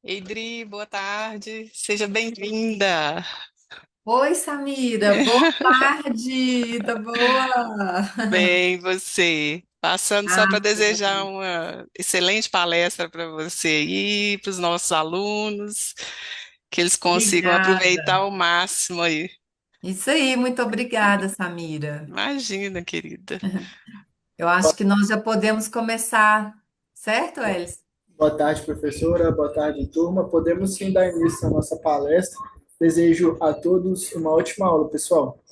Eidri, boa tarde, seja bem-vinda. Oi, Samira, boa tarde, tá boa? Bem, você. Passando só para Ah, desejar uma excelente palestra para você e para os nossos alunos, que eles consigam aproveitar obrigada. ao máximo aí. Isso aí, muito obrigada, Samira. Imagina, querida. Eu acho que nós já podemos começar, certo, Elis? Boa tarde, professora. Boa tarde, turma. Podemos sim dar início à nossa palestra. Desejo a todos uma ótima aula, pessoal.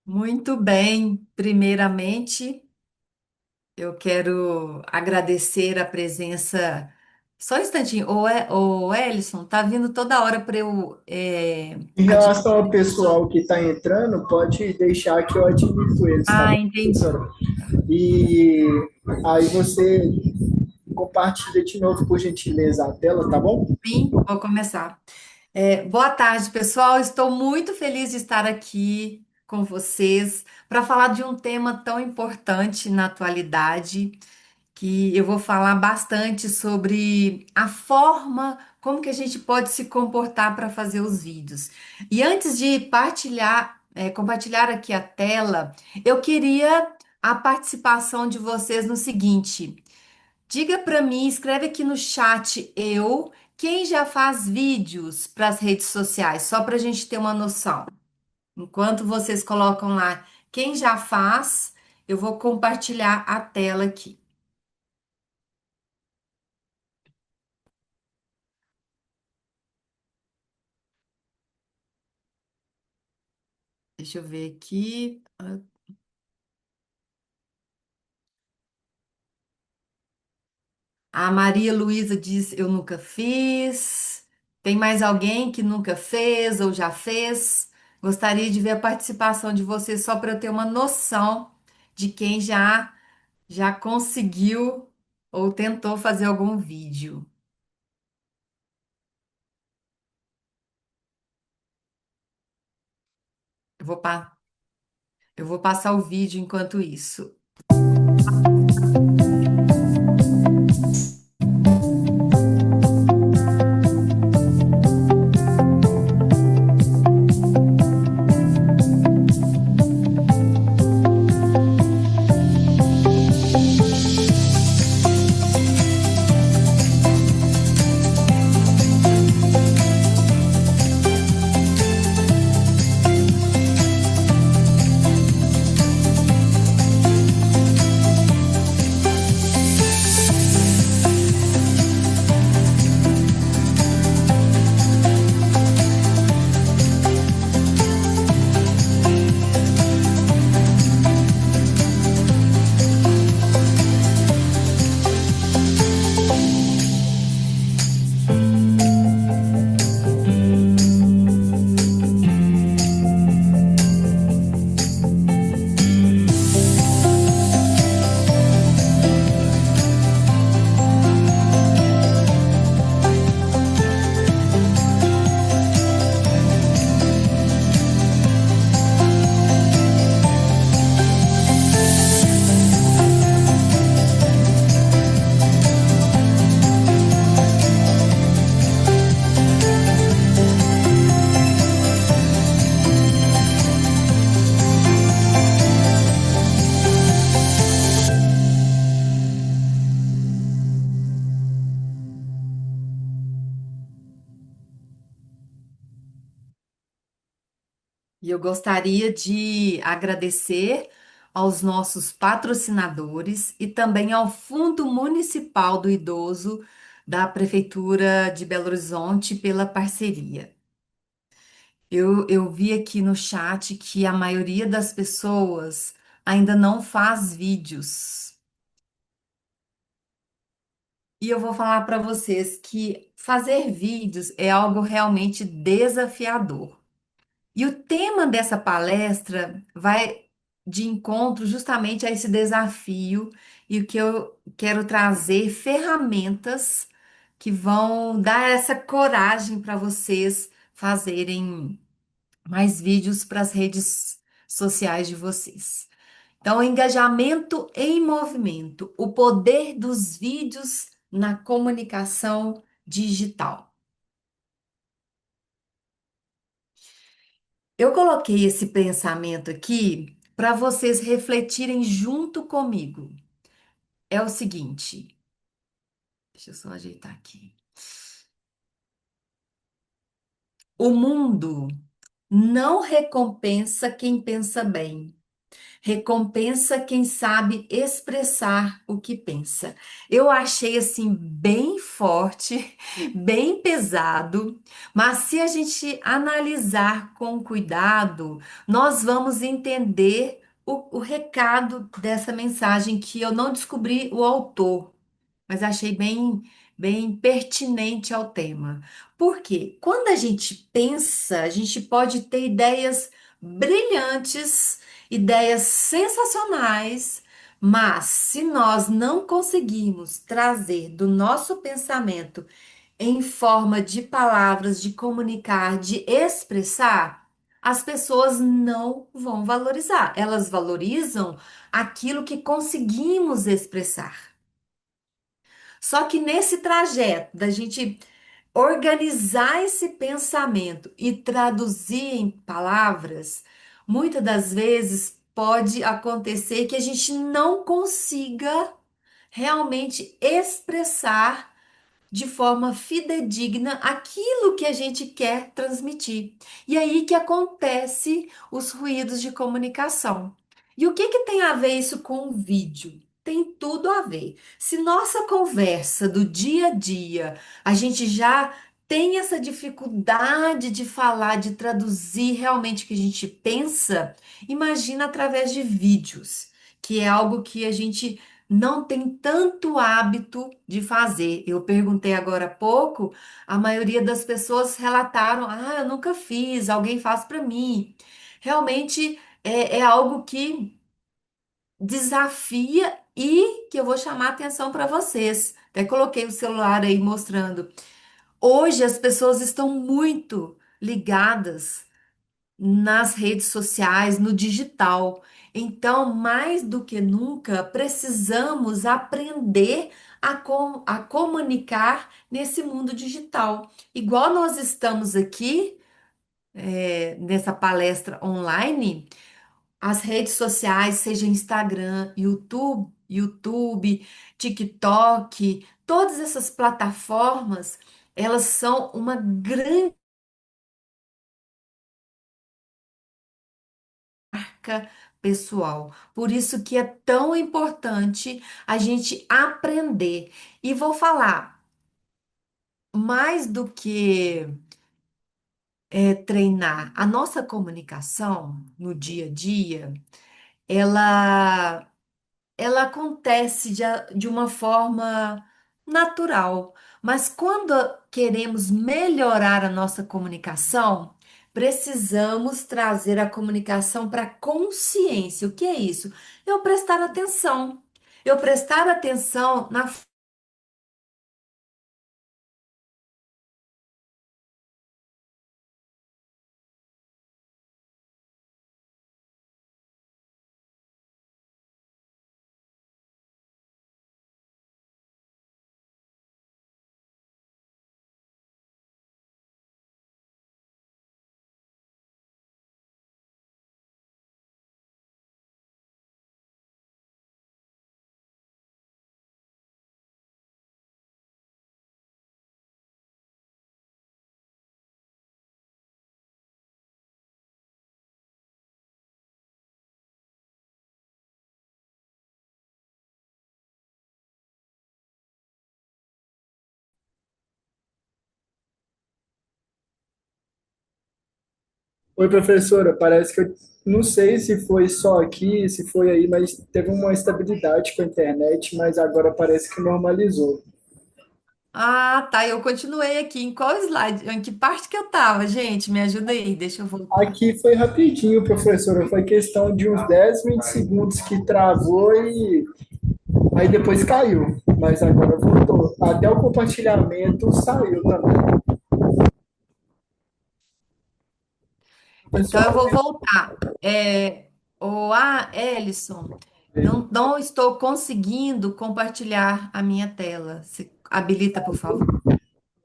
Muito bem. Primeiramente, eu quero agradecer a presença. Só um instantinho, ô Elison, tá vindo toda hora para eu Em relação ao admitir. pessoal que está entrando, pode deixar que eu admito eles, tá Ah, bom, entendi. professora? E aí você compartilha de novo, por gentileza, a tela, tá bom? Sim, vou começar. Boa tarde, pessoal. Estou muito feliz de estar aqui com vocês para falar de um tema tão importante na atualidade, que eu vou falar bastante sobre a forma como que a gente pode se comportar para fazer os vídeos. E antes de compartilhar aqui a tela, eu queria a participação de vocês no seguinte. Diga para mim, escreve aqui no chat quem já faz vídeos para as redes sociais, só para a gente ter uma noção. Enquanto vocês colocam lá quem já faz, eu vou compartilhar a tela aqui. Deixa eu ver aqui. A Maria Luísa diz: Eu nunca fiz. Tem mais alguém que nunca fez ou já fez? Gostaria de ver a participação de vocês só para eu ter uma noção de quem já conseguiu ou tentou fazer algum vídeo. Eu vou, pa- eu vou passar o vídeo enquanto isso. E eu gostaria de agradecer aos nossos patrocinadores e também ao Fundo Municipal do Idoso da Prefeitura de Belo Horizonte pela parceria. Eu vi aqui no chat que a maioria das pessoas ainda não faz vídeos. E eu vou falar para vocês que fazer vídeos é algo realmente desafiador. E o tema dessa palestra vai de encontro justamente a esse desafio e o que eu quero trazer ferramentas que vão dar essa coragem para vocês fazerem mais vídeos para as redes sociais de vocês. Então, engajamento em movimento, o poder dos vídeos na comunicação digital. Eu coloquei esse pensamento aqui para vocês refletirem junto comigo. É o seguinte, deixa eu só ajeitar aqui. O mundo não recompensa quem pensa bem. Recompensa quem sabe expressar o que pensa. Eu achei assim bem forte, bem pesado, mas se a gente analisar com cuidado, nós vamos entender o recado dessa mensagem que eu não descobri o autor, mas achei bem pertinente ao tema. Porque quando a gente pensa, a gente pode ter ideias brilhantes, ideias sensacionais, mas se nós não conseguirmos trazer do nosso pensamento em forma de palavras, de comunicar, de expressar, as pessoas não vão valorizar. Elas valorizam aquilo que conseguimos expressar. Só que nesse trajeto da gente organizar esse pensamento e traduzir em palavras, muitas das vezes pode acontecer que a gente não consiga realmente expressar de forma fidedigna aquilo que a gente quer transmitir. E aí que acontece os ruídos de comunicação. E o que que tem a ver isso com o vídeo? Tem tudo a ver. Se nossa conversa do dia a dia, a gente já tem essa dificuldade de falar, de traduzir realmente o que a gente pensa, imagina através de vídeos, que é algo que a gente não tem tanto hábito de fazer. Eu perguntei agora há pouco, a maioria das pessoas relataram: ah, eu nunca fiz, alguém faz para mim. Realmente é algo que desafia e que eu vou chamar a atenção para vocês. Até coloquei o celular aí mostrando. Hoje as pessoas estão muito ligadas nas redes sociais, no digital. Então, mais do que nunca, precisamos aprender a comunicar nesse mundo digital. Igual nós estamos aqui, nessa palestra online, as redes sociais, seja Instagram, YouTube, TikTok, todas essas plataformas, elas são uma grande marca pessoal. Por isso que é tão importante a gente aprender. E vou falar, mais do que treinar a nossa comunicação no dia a dia, ela ela acontece de uma forma natural. Mas quando queremos melhorar a nossa comunicação, precisamos trazer a comunicação para consciência. O que é isso? Eu prestar atenção. Eu prestar atenção na. Oi, professora, parece que eu não sei se foi só aqui, se foi aí, mas teve uma estabilidade com a internet, mas agora parece que normalizou. Ah, tá. Eu continuei aqui. Em qual slide? Em que parte que eu tava, gente? Me ajuda aí. Deixa eu voltar. Aqui foi rapidinho, professora, foi questão de uns 10, 20 segundos que travou e aí depois caiu, mas agora voltou. Até o compartilhamento saiu também. Então eu Pessoal, vou voltar. O Ellison. Não estou conseguindo compartilhar a minha tela. Se habilita, por favor.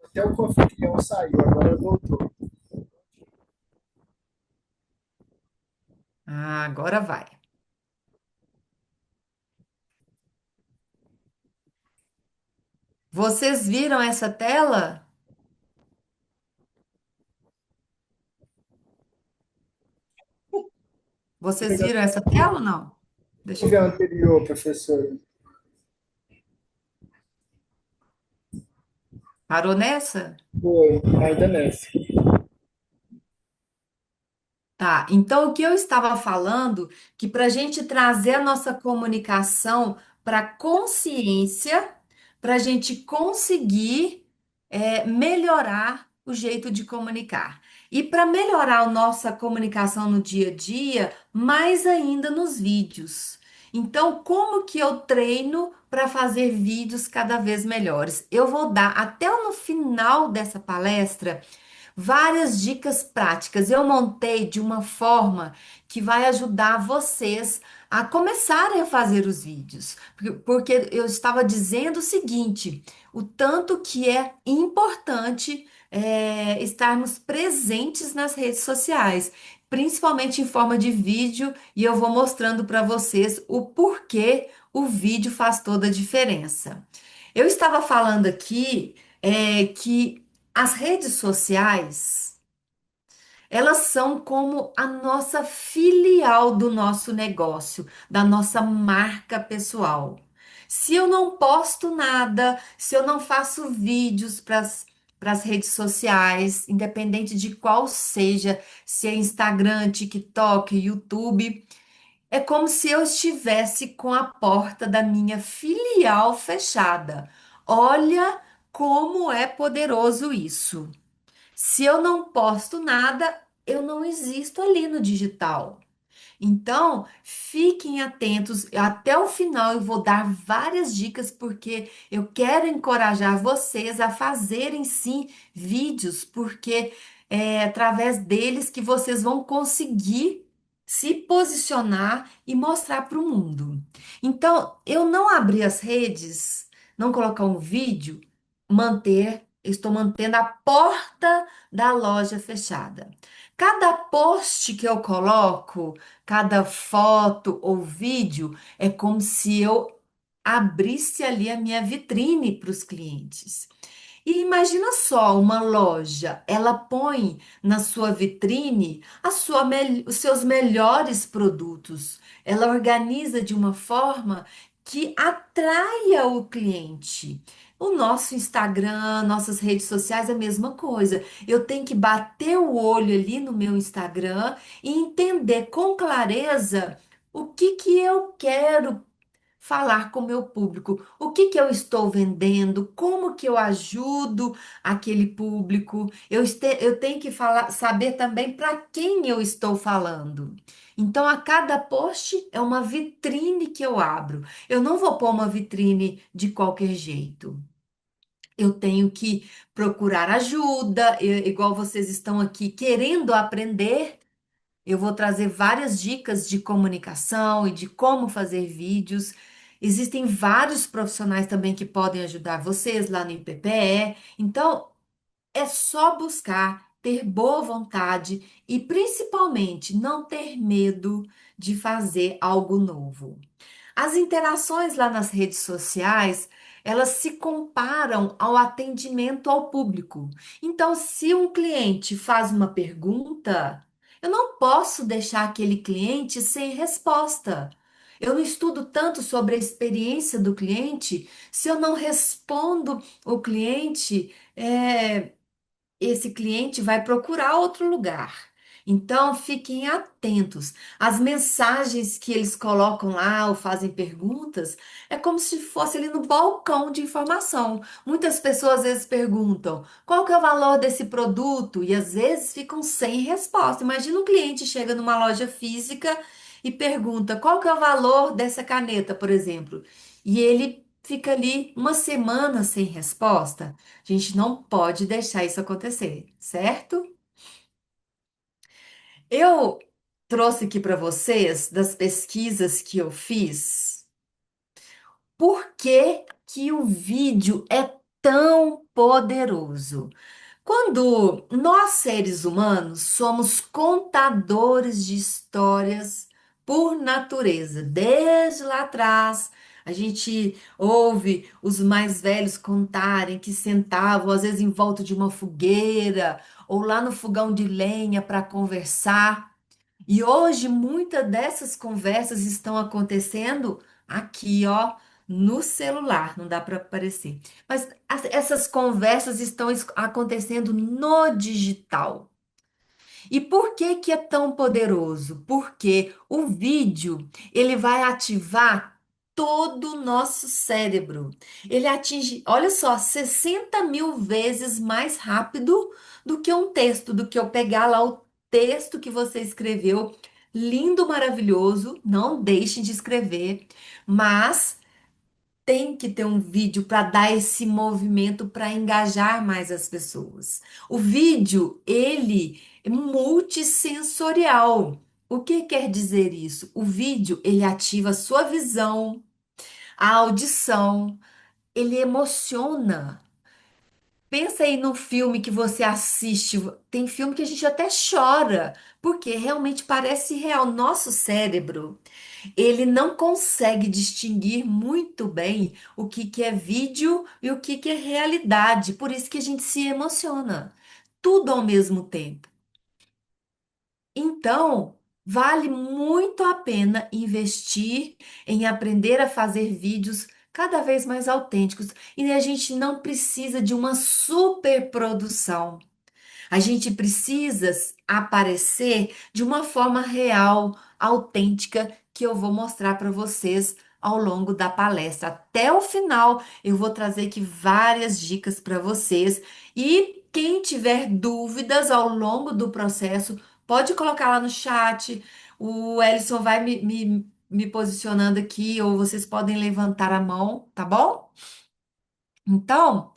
Até o anfitrião saiu, agora voltou. Ah, agora vai. Vocês viram essa tela? Vocês viram essa tela ou não? Deixa Vamos eu ver a ver. anterior, professor. Parou nessa? Foi, ainda nessa. Tá, então o que eu estava falando, que para a gente trazer a nossa comunicação para consciência, para a gente conseguir melhorar o jeito de comunicar. E para melhorar a nossa comunicação no dia a dia, mais ainda nos vídeos. Então, como que eu treino para fazer vídeos cada vez melhores? Eu vou dar até no final dessa palestra várias dicas práticas. Eu montei de uma forma que vai ajudar vocês a começarem a fazer os vídeos, porque eu estava dizendo o seguinte: o tanto que é importante estarmos presentes nas redes sociais, principalmente em forma de vídeo, e eu vou mostrando para vocês o porquê o vídeo faz toda a diferença. Eu estava falando aqui que as redes sociais, elas são como a nossa filial do nosso negócio, da nossa marca pessoal. Se eu não posto nada, se eu não faço vídeos para as redes sociais, independente de qual seja, se é Instagram, TikTok, YouTube, é como se eu estivesse com a porta da minha filial fechada. Olha como é poderoso isso. Se eu não posto nada, eu não existo ali no digital. Então, fiquem atentos até o final. Eu vou dar várias dicas porque eu quero encorajar vocês a fazerem sim vídeos, porque é através deles que vocês vão conseguir se posicionar e mostrar para o mundo. Então, eu não abrir as redes, não colocar um vídeo, estou mantendo a porta da loja fechada. Cada post que eu coloco, cada foto ou vídeo é como se eu abrisse ali a minha vitrine para os clientes. E imagina só, uma loja, ela põe na sua vitrine os seus melhores produtos. Ela organiza de uma forma que atraia o cliente. O nosso Instagram, nossas redes sociais, é a mesma coisa. Eu tenho que bater o olho ali no meu Instagram e entender com clareza o que que eu quero falar com o meu público, o que que eu estou vendendo, como que eu ajudo aquele público. Eu tenho que falar, saber também para quem eu estou falando. Então, a cada post é uma vitrine que eu abro. Eu não vou pôr uma vitrine de qualquer jeito. Eu tenho que procurar ajuda, igual vocês estão aqui querendo aprender. Eu vou trazer várias dicas de comunicação e de como fazer vídeos. Existem vários profissionais também que podem ajudar vocês lá no IPPE. Então, é só buscar, ter boa vontade e principalmente não ter medo de fazer algo novo. As interações lá nas redes sociais, elas se comparam ao atendimento ao público. Então, se um cliente faz uma pergunta, eu não posso deixar aquele cliente sem resposta. Eu não estudo tanto sobre a experiência do cliente se eu não respondo o cliente. Esse cliente vai procurar outro lugar. Então, fiquem atentos. As mensagens que eles colocam lá ou fazem perguntas é como se fosse ali no balcão de informação. Muitas pessoas às vezes perguntam qual que é o valor desse produto e às vezes ficam sem resposta. Imagina um cliente chega numa loja física e pergunta qual que é o valor dessa caneta, por exemplo, e ele fica ali uma semana sem resposta. A gente não pode deixar isso acontecer, certo? Eu trouxe aqui para vocês das pesquisas que eu fiz. Por que que o vídeo é tão poderoso? Quando nós, seres humanos, somos contadores de histórias por natureza, desde lá atrás, a gente ouve os mais velhos contarem que sentavam, às vezes, em volta de uma fogueira ou lá no fogão de lenha para conversar. E hoje muitas dessas conversas estão acontecendo aqui, ó, no celular, não dá para aparecer. Mas essas conversas estão acontecendo no digital. E por que que é tão poderoso? Porque o vídeo, ele vai ativar todo o nosso cérebro. Ele atinge, olha só, 60 mil vezes mais rápido do que um texto, do que eu pegar lá o texto que você escreveu, lindo, maravilhoso, não deixem de escrever, mas tem que ter um vídeo para dar esse movimento para engajar mais as pessoas. O vídeo, ele é multissensorial. O que quer dizer isso? O vídeo, ele ativa a sua visão, a audição, ele emociona. Pensa aí no filme que você assiste. Tem filme que a gente até chora, porque realmente parece real. Nosso cérebro, ele não consegue distinguir muito bem o que que é vídeo e o que que é realidade. Por isso que a gente se emociona. Tudo ao mesmo tempo. Então, vale muito a pena investir em aprender a fazer vídeos cada vez mais autênticos. E a gente não precisa de uma superprodução. A gente precisa aparecer de uma forma real, autêntica, que eu vou mostrar para vocês ao longo da palestra. Até o final, eu vou trazer aqui várias dicas para vocês. E quem tiver dúvidas ao longo do processo, pode colocar lá no chat. O Ellison vai me posicionando aqui, ou vocês podem levantar a mão, tá bom? Então.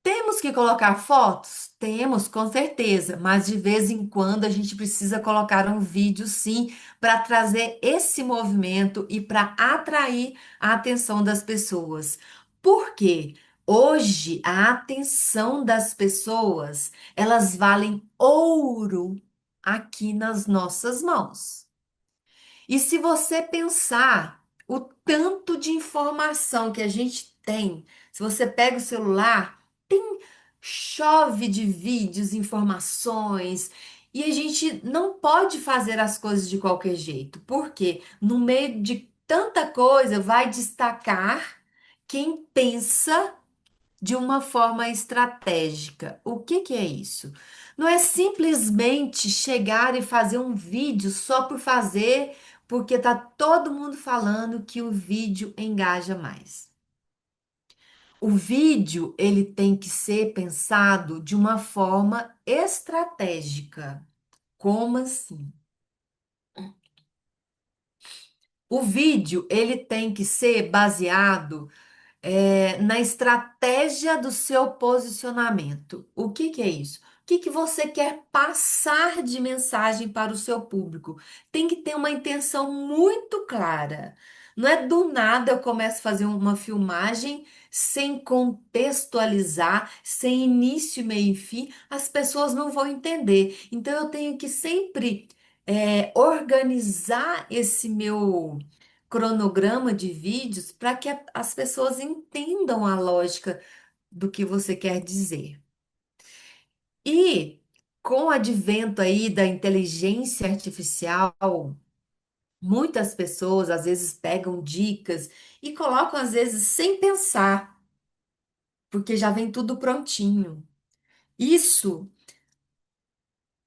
Temos que colocar fotos? Temos, com certeza, mas de vez em quando a gente precisa colocar um vídeo, sim, para trazer esse movimento e para atrair a atenção das pessoas. Por quê? Hoje a atenção das pessoas, elas valem ouro aqui nas nossas mãos. E se você pensar o tanto de informação que a gente tem, se você pega o celular, tem chove de vídeos, informações, e a gente não pode fazer as coisas de qualquer jeito, porque no meio de tanta coisa vai destacar quem pensa de uma forma estratégica. O que que é isso? Não é simplesmente chegar e fazer um vídeo só por fazer, porque tá todo mundo falando que o vídeo engaja mais. O vídeo, ele tem que ser pensado de uma forma estratégica. Como assim? O vídeo, ele tem que ser baseado na estratégia do seu posicionamento. O que que é isso? O que que você quer passar de mensagem para o seu público? Tem que ter uma intenção muito clara. Não é do nada eu começo a fazer uma filmagem sem contextualizar, sem início, meio e fim, as pessoas não vão entender. Então eu tenho que sempre organizar esse meu cronograma de vídeos para que as pessoas entendam a lógica do que você quer dizer. E com o advento aí da inteligência artificial, muitas pessoas às vezes pegam dicas e colocam às vezes sem pensar, porque já vem tudo prontinho. Isso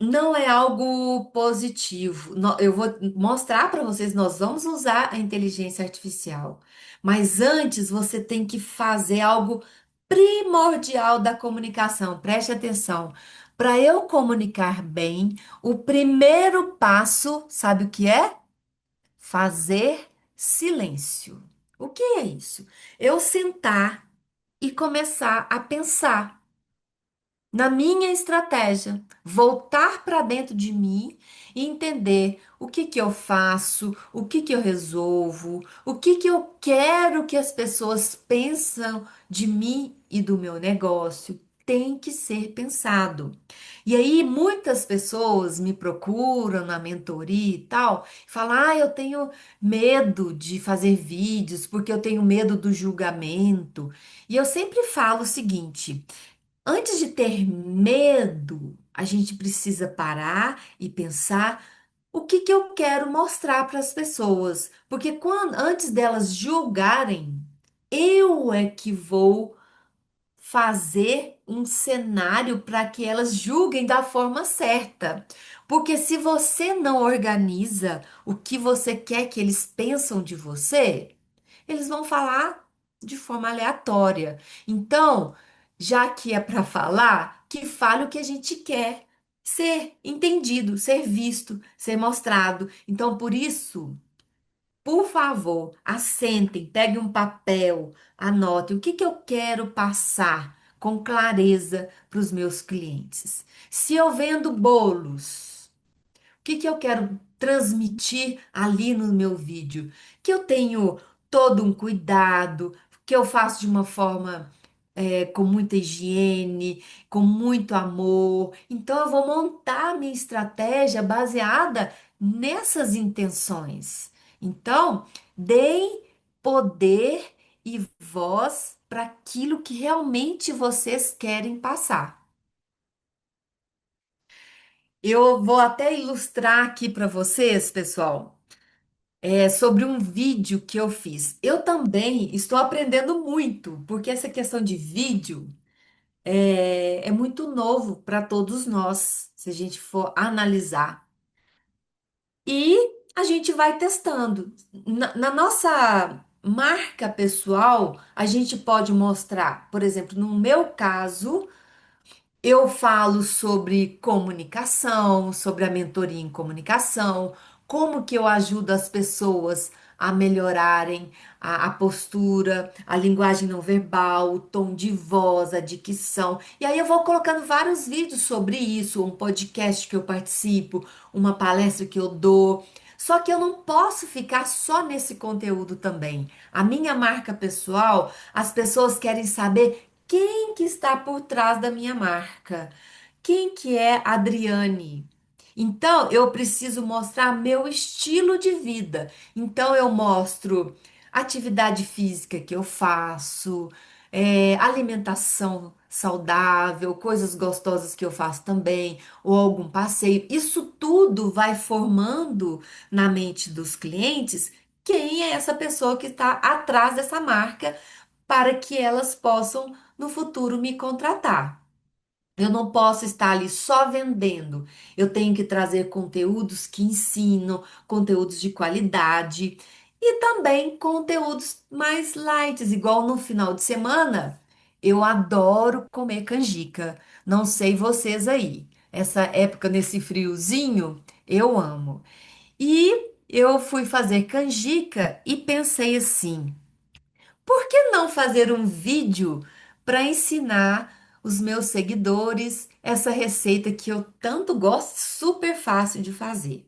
não é algo positivo. Eu vou mostrar para vocês, nós vamos usar a inteligência artificial, mas antes você tem que fazer algo primordial da comunicação. Preste atenção. Para eu comunicar bem, o primeiro passo, sabe o que é? Fazer silêncio. O que é isso? Eu sentar e começar a pensar. na minha estratégia, voltar para dentro de mim e entender o que que eu faço, o que que eu resolvo, o que que eu quero que as pessoas pensam de mim e do meu negócio. Tem que ser pensado. E aí, muitas pessoas me procuram na mentoria e tal, e falam: ah, eu tenho medo de fazer vídeos porque eu tenho medo do julgamento. E eu sempre falo o seguinte: antes de ter medo, a gente precisa parar e pensar o que que eu quero mostrar para as pessoas, porque quando antes delas julgarem, eu é que vou fazer um cenário para que elas julguem da forma certa. Porque se você não organiza o que você quer que eles pensam de você, eles vão falar de forma aleatória. Então, já que é para falar, que fale o que a gente quer ser entendido, ser visto, ser mostrado. Então, por isso, por favor, assentem, peguem um papel, anotem o que que eu quero passar com clareza para os meus clientes. Se eu vendo bolos, o que que eu quero transmitir ali no meu vídeo? Que eu tenho todo um cuidado, que eu faço de uma forma com muita higiene, com muito amor. Então, eu vou montar a minha estratégia baseada nessas intenções. Então, deem poder e voz para aquilo que realmente vocês querem passar. Eu vou até ilustrar aqui para vocês, pessoal, sobre um vídeo que eu fiz. Eu também estou aprendendo muito, porque essa questão de vídeo é muito novo para todos nós, se a gente for analisar. E a gente vai testando. Na nossa marca pessoal, a gente pode mostrar, por exemplo, no meu caso. Eu falo sobre comunicação, sobre a mentoria em comunicação, como que eu ajudo as pessoas a melhorarem a postura, a linguagem não verbal, o tom de voz, a dicção. E aí eu vou colocando vários vídeos sobre isso, um podcast que eu participo, uma palestra que eu dou. Só que eu não posso ficar só nesse conteúdo também. A minha marca pessoal, as pessoas querem saber quem que está por trás da minha marca? Quem que é a Adriane? Então, eu preciso mostrar meu estilo de vida. Então, eu mostro atividade física que eu faço, alimentação saudável, coisas gostosas que eu faço também, ou algum passeio. Isso tudo vai formando na mente dos clientes quem é essa pessoa que está atrás dessa marca para que elas possam no futuro me contratar. Eu não posso estar ali só vendendo. Eu tenho que trazer conteúdos que ensinam, conteúdos de qualidade e também conteúdos mais light, igual no final de semana. Eu adoro comer canjica. Não sei vocês aí. Essa época nesse friozinho, eu amo. E eu fui fazer canjica e pensei assim: por que não fazer um vídeo para ensinar os meus seguidores essa receita que eu tanto gosto, super fácil de fazer?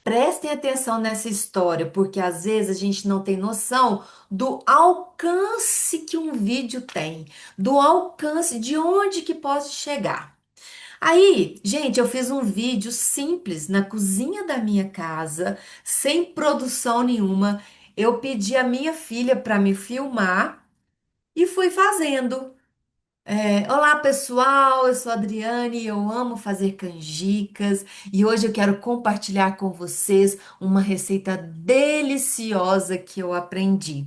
Prestem atenção nessa história, porque às vezes a gente não tem noção do alcance que um vídeo tem, do alcance de onde que pode chegar. Aí, gente, eu fiz um vídeo simples na cozinha da minha casa, sem produção nenhuma. Eu pedi a minha filha para me filmar e fui fazendo. Olá, pessoal, eu sou a Adriane e eu amo fazer canjicas e hoje eu quero compartilhar com vocês uma receita deliciosa que eu aprendi.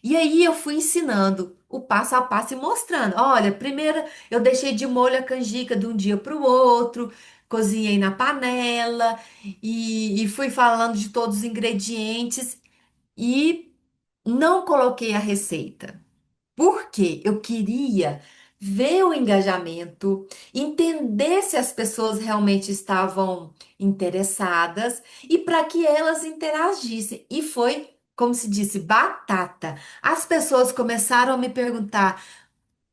E aí eu fui ensinando o passo a passo e mostrando. Olha, primeiro eu deixei de molho a canjica de um dia para o outro, cozinhei na panela e fui falando de todos os ingredientes e não coloquei a receita. Porque eu queria ver o engajamento, entender se as pessoas realmente estavam interessadas e para que elas interagissem. E foi, como se disse, batata. As pessoas começaram a me perguntar: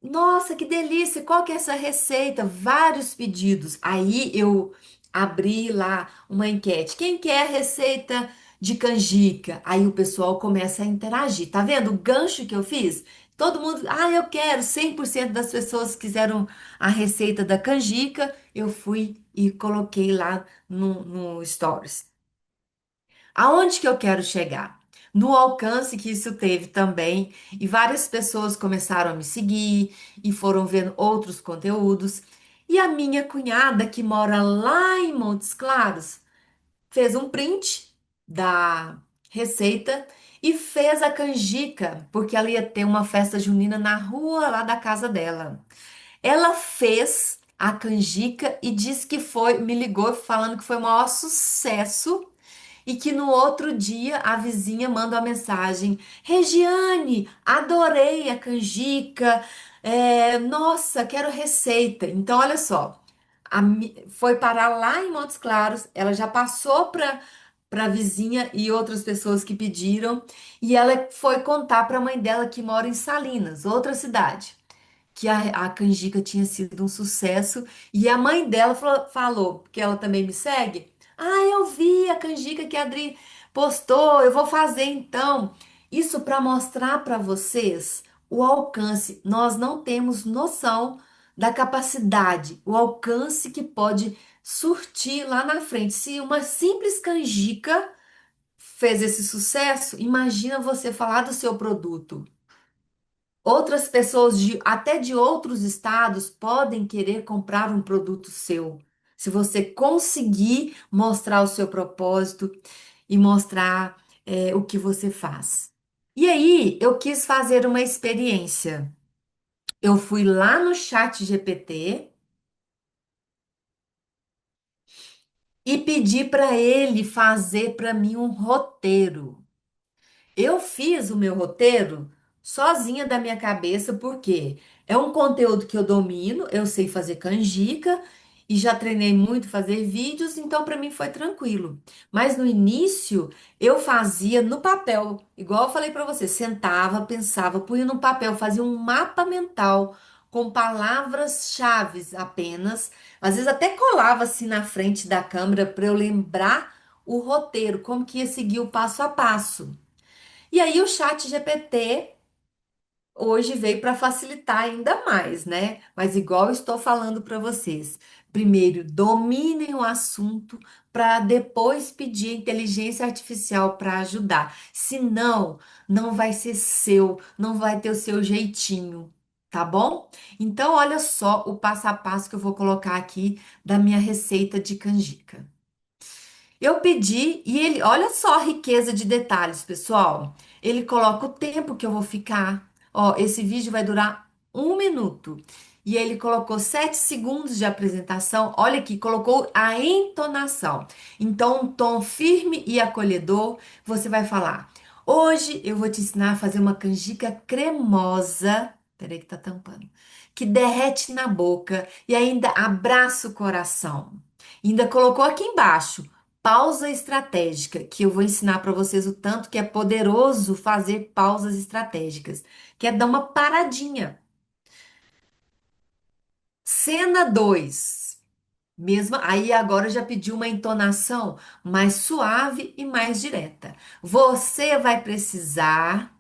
Nossa, que delícia! Qual que é essa receita? Vários pedidos. Aí eu abri lá uma enquete. Quem quer a receita de canjica? Aí o pessoal começa a interagir. Tá vendo o gancho que eu fiz? Todo mundo, eu quero. 100% das pessoas quiseram a receita da canjica. Eu fui e coloquei lá no Stories. Aonde que eu quero chegar? No alcance que isso teve também, e várias pessoas começaram a me seguir e foram vendo outros conteúdos. E a minha cunhada, que mora lá em Montes Claros, fez um print da receita e fez a canjica, porque ela ia ter uma festa junina na rua lá da casa dela. Ela fez a canjica e disse que foi, me ligou falando que foi o maior sucesso e que no outro dia a vizinha manda uma mensagem: Regiane, adorei a canjica, nossa, quero receita. Então, olha só, foi parar lá em Montes Claros, ela já passou para a vizinha e outras pessoas que pediram, e ela foi contar para a mãe dela que mora em Salinas, outra cidade, que a canjica tinha sido um sucesso. E a mãe dela falou, porque ela também me segue: eu vi a canjica que a Adri postou, eu vou fazer então. Isso para mostrar para vocês o alcance. Nós não temos noção da capacidade, o alcance que pode surtir lá na frente. Se uma simples canjica fez esse sucesso, imagina você falar do seu produto. Outras pessoas até de outros estados podem querer comprar um produto seu. Se você conseguir mostrar o seu propósito e mostrar o que você faz. E aí, eu quis fazer uma experiência. Eu fui lá no chat GPT e pedi para ele fazer para mim um roteiro. Eu fiz o meu roteiro sozinha da minha cabeça, porque é um conteúdo que eu domino, eu sei fazer canjica e já treinei muito fazer vídeos, então para mim foi tranquilo. Mas no início eu fazia no papel, igual eu falei para você, sentava, pensava, punha no papel, fazia um mapa mental com palavras-chave apenas, às vezes até colava assim na frente da câmera para eu lembrar o roteiro, como que ia seguir o passo a passo. E aí o chat GPT hoje veio para facilitar ainda mais, né? Mas igual eu estou falando para vocês, primeiro dominem o assunto para depois pedir a inteligência artificial para ajudar. Senão, não vai ser seu, não vai ter o seu jeitinho, tá bom? Então, olha só o passo a passo que eu vou colocar aqui da minha receita de canjica. Eu pedi e ele, olha só a riqueza de detalhes, pessoal. Ele coloca o tempo que eu vou ficar. Ó, esse vídeo vai durar 1 minuto. E ele colocou 7 segundos de apresentação. Olha aqui, colocou a entonação. Então, um tom firme e acolhedor. Você vai falar: Hoje eu vou te ensinar a fazer uma canjica cremosa. Peraí que tá tampando. Que derrete na boca e ainda abraça o coração. Ainda colocou aqui embaixo pausa estratégica, que eu vou ensinar para vocês o tanto que é poderoso fazer pausas estratégicas, que é dar uma paradinha. Cena 2, mesma, aí agora já pedi uma entonação mais suave e mais direta. Você vai precisar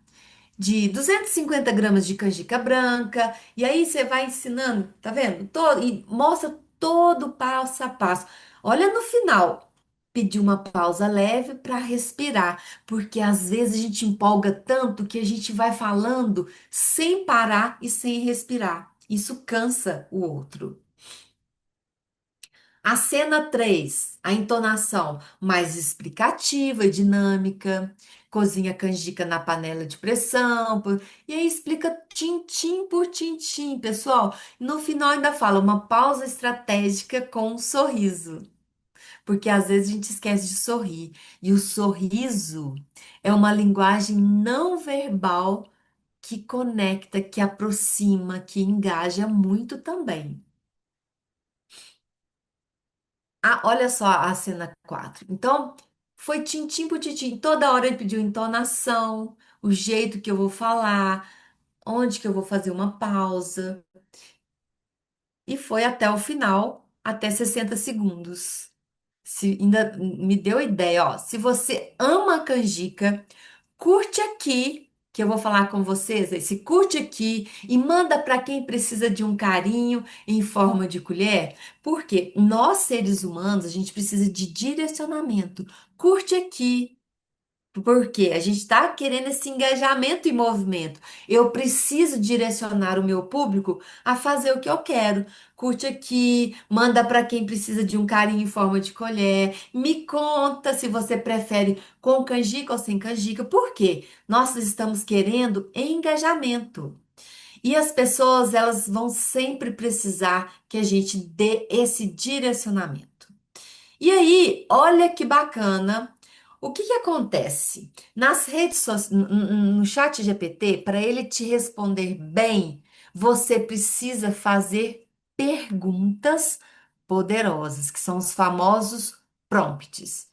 de 250 gramas de canjica branca, e aí você vai ensinando, tá vendo? Todo, e mostra todo o passo a passo. Olha no final, pedir uma pausa leve para respirar, porque às vezes a gente empolga tanto que a gente vai falando sem parar e sem respirar. Isso cansa o outro. A cena 3, a entonação mais explicativa e dinâmica, cozinha canjica na panela de pressão, e aí explica tintim por tintim, pessoal. No final ainda fala uma pausa estratégica com um sorriso, porque às vezes a gente esquece de sorrir, e o sorriso é uma linguagem não verbal que conecta, que aproxima, que engaja muito também. Ah, olha só a cena 4. Então, foi tintim por tintim. Toda hora ele pediu entonação, o jeito que eu vou falar, onde que eu vou fazer uma pausa. E foi até o final, até 60 segundos. Se ainda me deu ideia, ó. Se você ama a canjica, curte aqui, que eu vou falar com vocês. Esse curte aqui e manda para quem precisa de um carinho em forma de colher, porque nós seres humanos, a gente precisa de direcionamento. Curte aqui. Porque a gente está querendo esse engajamento e movimento. Eu preciso direcionar o meu público a fazer o que eu quero. Curte aqui, manda para quem precisa de um carinho em forma de colher. Me conta se você prefere com canjica ou sem canjica. Por quê? Nós estamos querendo engajamento. E as pessoas, elas vão sempre precisar que a gente dê esse direcionamento. E aí, olha que bacana. O que que acontece? Nas redes sociais, no chat GPT, para ele te responder bem, você precisa fazer perguntas poderosas, que são os famosos prompts.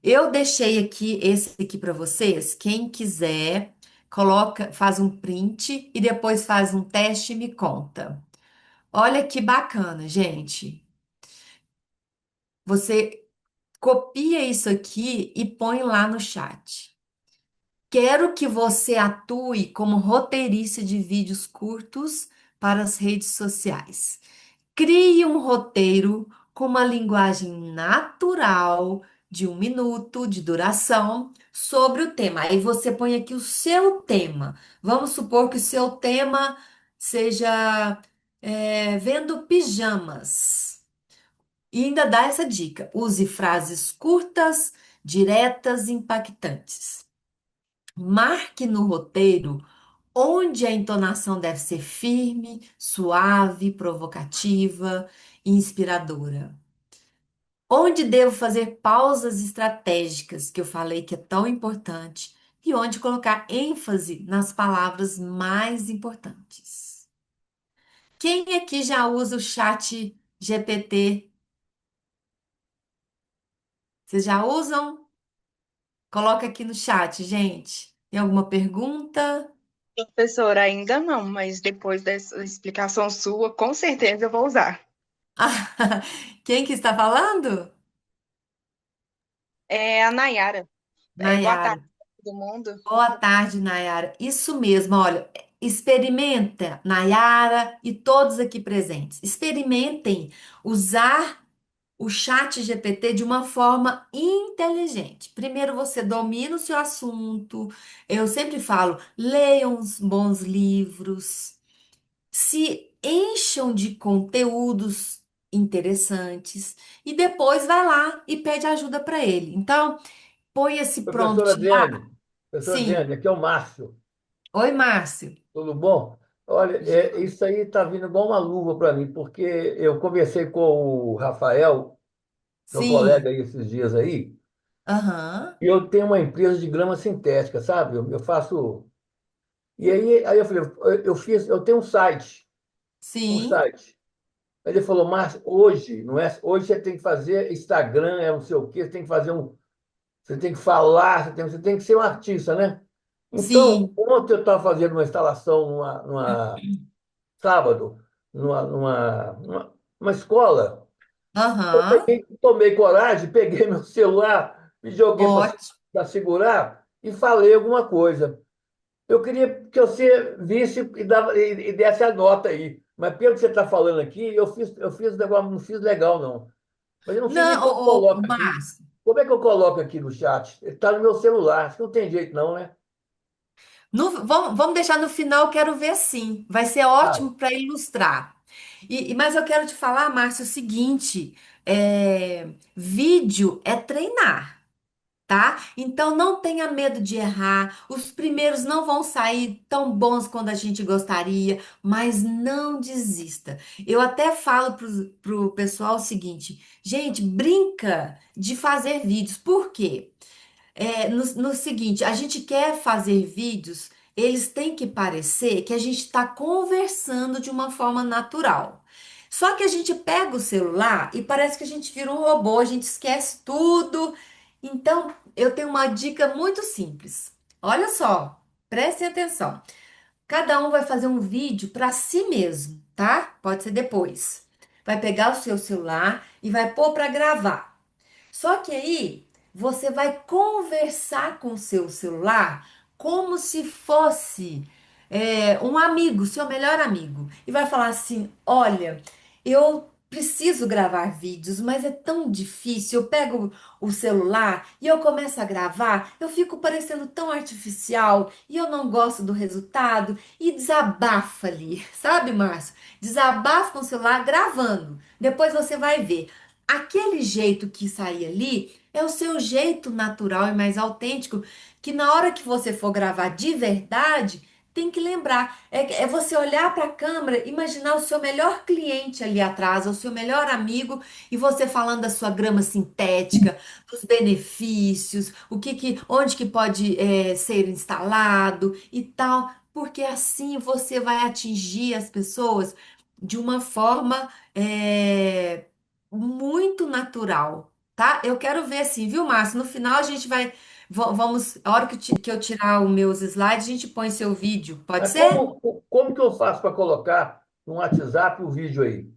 Eu deixei aqui esse aqui para vocês. Quem quiser, coloca, faz um print e depois faz um teste e me conta. Olha que bacana, gente. Você copia isso aqui e põe lá no chat. Quero que você atue como roteirista de vídeos curtos para as redes sociais. Crie um roteiro com uma linguagem natural de 1 minuto de duração sobre o tema. Aí você põe aqui o seu tema. Vamos supor que o seu tema seja vendo pijamas. E ainda dá essa dica: use frases curtas, diretas e impactantes. Marque no roteiro onde a entonação deve ser firme, suave, provocativa e inspiradora. Onde devo fazer pausas estratégicas, que eu falei que é tão importante, e onde colocar ênfase nas palavras mais importantes. Quem aqui já usa o chat GPT? Vocês já usam? Coloca aqui no chat, gente. Tem alguma pergunta? Professora, ainda não, mas depois dessa explicação sua, com certeza eu vou usar. Quem que está falando? É a Nayara. Boa Nayara. tarde, todo mundo. Boa tarde, Nayara. Isso mesmo, olha, experimenta, Nayara e todos aqui presentes. Experimentem usar o chat GPT de uma forma inteligente. Primeiro você domina o seu assunto. Eu sempre falo, leiam uns bons livros. Se encham de conteúdos interessantes e depois vai lá e pede ajuda para ele. Então, põe esse Professora prompt lá. Diane, professora Sim. Diane, aqui é o Márcio. Oi, Márcio. Tudo bom? Olha, isso aí está vindo igual uma luva para mim, porque eu conversei com o Rafael, meu colega Sim. aí esses dias aí, Aham. e eu tenho uma empresa de grama sintética, sabe? Eu faço. E aí eu falei, eu tenho um Sim. site. Aí ele falou, Márcio, hoje, não é? Hoje você tem que fazer Instagram, não sei o quê, você tem que fazer você tem que falar, você tem que ser um artista, né? Então, Sim. ontem eu estava fazendo uma instalação sábado, numa escola. Aham. Tomei coragem, peguei meu celular, me joguei Ótimo. para segurar e falei alguma coisa. Eu queria que você visse e desse a nota aí. Mas pelo que você está falando aqui, eu fiz um negócio, não fiz legal, não. Mas eu não sei nem Não, como ô, coloca aqui. Márcio. Como é que eu coloco aqui no chat? Está no meu celular, acho que não tem jeito, não, né? Vamos deixar no final, quero ver sim. Vai ser Ah, ótimo para ilustrar. Mas eu quero te falar, Márcio, o seguinte: vídeo é treinar. Tá? Então não tenha medo de errar. Os primeiros não vão sair tão bons quanto a gente gostaria, mas não desista. Eu até falo pro pessoal o seguinte, gente, brinca de fazer vídeos. Por quê? No seguinte, a gente quer fazer vídeos, eles têm que parecer que a gente está conversando de uma forma natural. Só que a gente pega o celular e parece que a gente vira um robô, a gente esquece tudo. Então, eu tenho uma dica muito simples. Olha só, prestem atenção. Cada um vai fazer um vídeo para si mesmo, tá? Pode ser depois. Vai pegar o seu celular e vai pôr para gravar. Só que aí você vai conversar com o seu celular como se fosse um amigo, seu melhor amigo, e vai falar assim: Olha, eu preciso gravar vídeos, mas é tão difícil. Eu pego o celular e eu começo a gravar, eu fico parecendo tão artificial e eu não gosto do resultado. E desabafa ali, sabe, Márcio? Desabafa com o celular gravando. Depois você vai ver. Aquele jeito que sai ali é o seu jeito natural e mais autêntico, que na hora que você for gravar de verdade, tem que lembrar. É você olhar para a câmera, imaginar o seu melhor cliente ali atrás, o seu melhor amigo, e você falando da sua grama sintética, dos benefícios, onde que pode ser instalado e tal, porque assim você vai atingir as pessoas de uma forma muito natural, tá? Eu quero ver assim, viu, Márcio? No final a gente vai. Vamos, a hora que eu tirar os meus slides, a gente põe seu vídeo, pode Mas ser? como que eu faço para colocar no WhatsApp o vídeo aí?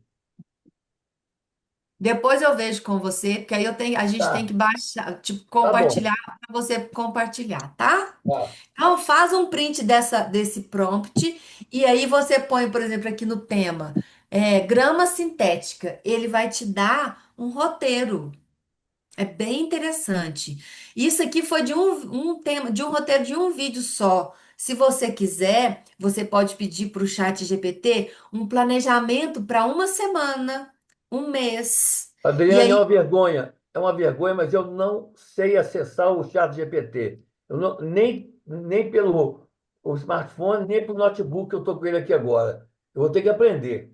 Depois eu vejo com você, porque aí a gente tem que Tá, baixar, tipo, tá bom. compartilhar para você compartilhar, tá? Tá, Então faz um print desse prompt e aí você põe, por exemplo, aqui no tema, grama sintética. Ele vai te dar um roteiro. É bem interessante. Isso aqui foi de um tema, de um roteiro de um vídeo só. Se você quiser, você pode pedir para o chat GPT um planejamento para uma semana, um mês. E Adriane, aí, é uma vergonha, mas eu não sei acessar o chat GPT. Eu não, nem pelo o smartphone, nem pelo notebook que eu estou com ele aqui agora. Eu vou ter que aprender.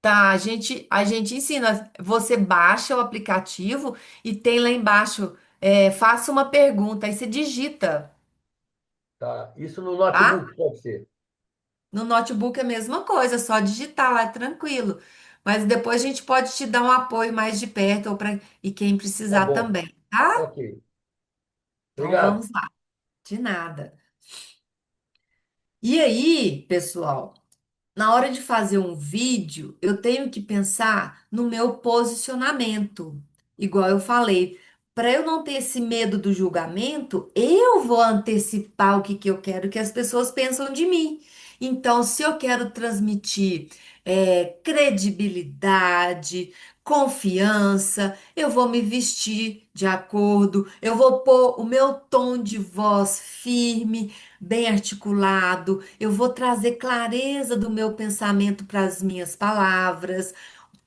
tá, a gente ensina. Você baixa o aplicativo e tem lá embaixo, faça uma pergunta, aí você digita, Tá? Isso no tá? notebook pode ser. No notebook é a mesma coisa, só digitar lá, é tranquilo. Mas depois a gente pode te dar um apoio mais de perto e quem Tá precisar bom. também, tá? Ok. Então vamos Obrigado. lá, de nada. E aí, pessoal? Na hora de fazer um vídeo, eu tenho que pensar no meu posicionamento. Igual eu falei, para eu não ter esse medo do julgamento, eu vou antecipar o que que eu quero que as pessoas pensam de mim. Então, se eu quero transmitir credibilidade, confiança, eu vou me vestir de acordo, eu vou pôr o meu tom de voz firme, bem articulado, eu vou trazer clareza do meu pensamento para as minhas palavras,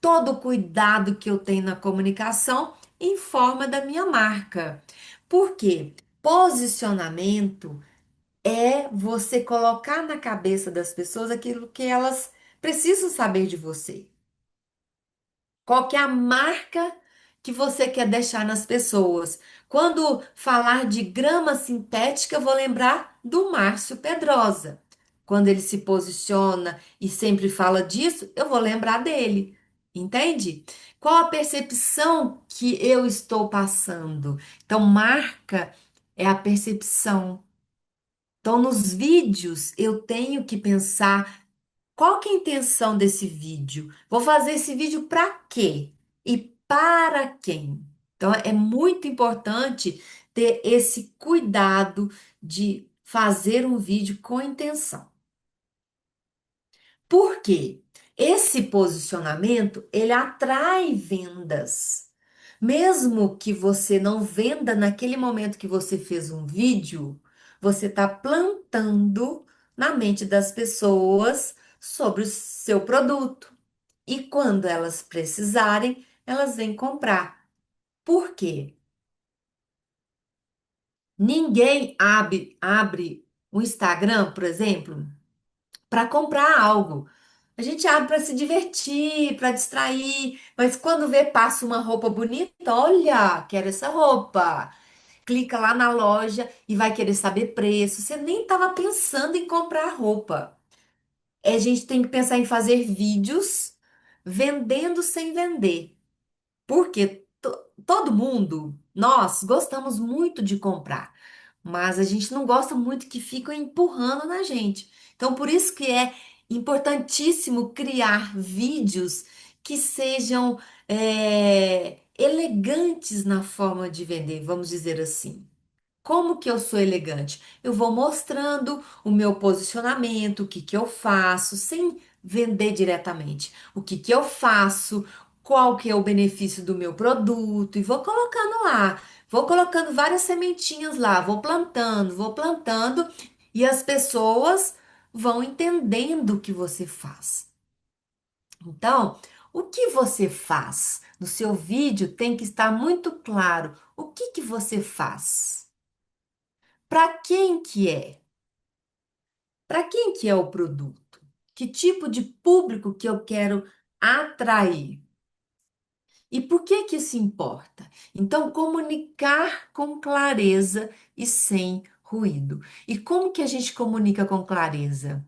todo o cuidado que eu tenho na comunicação em forma da minha marca. Por quê? Posicionamento é você colocar na cabeça das pessoas aquilo que elas precisam saber de você. Qual que é a marca que você quer deixar nas pessoas? Quando falar de grama sintética, eu vou lembrar do Márcio Pedrosa. Quando ele se posiciona e sempre fala disso, eu vou lembrar dele. Entende? Qual a percepção que eu estou passando? Então, marca é a percepção. Então, nos vídeos, eu tenho que pensar qual que é a intenção desse vídeo? Vou fazer esse vídeo para quê? E para quem? Então, é muito importante ter esse cuidado de fazer um vídeo com intenção. Por quê? Esse posicionamento, ele atrai vendas. Mesmo que você não venda naquele momento que você fez um vídeo, você está plantando na mente das pessoas sobre o seu produto. E quando elas precisarem, elas vêm comprar. Por quê? Ninguém abre o Instagram, por exemplo, para comprar algo. A gente abre para se divertir, para distrair, mas quando vê, passa uma roupa bonita, olha, quero essa roupa. Clica lá na loja e vai querer saber preço. Você nem estava pensando em comprar roupa. A gente tem que pensar em fazer vídeos vendendo sem vender. Porque todo mundo, nós gostamos muito de comprar. mas a gente não gosta muito que ficam empurrando na gente. Então, por isso que é importantíssimo criar vídeos que sejam elegantes na forma de vender, vamos dizer assim. Como que eu sou elegante? Eu vou mostrando o meu posicionamento, o que que eu faço, sem vender diretamente. O que que eu faço, qual que é o benefício do meu produto e vou colocando lá. Vou colocando várias sementinhas lá, vou plantando e as pessoas vão entendendo o que você faz. Então, o que você faz? No seu vídeo tem que estar muito claro o que que você faz. Para quem que é? Para quem que é o produto? Que tipo de público que eu quero atrair? E por que que isso importa? Então, comunicar com clareza e sem ruído. E como que a gente comunica com clareza?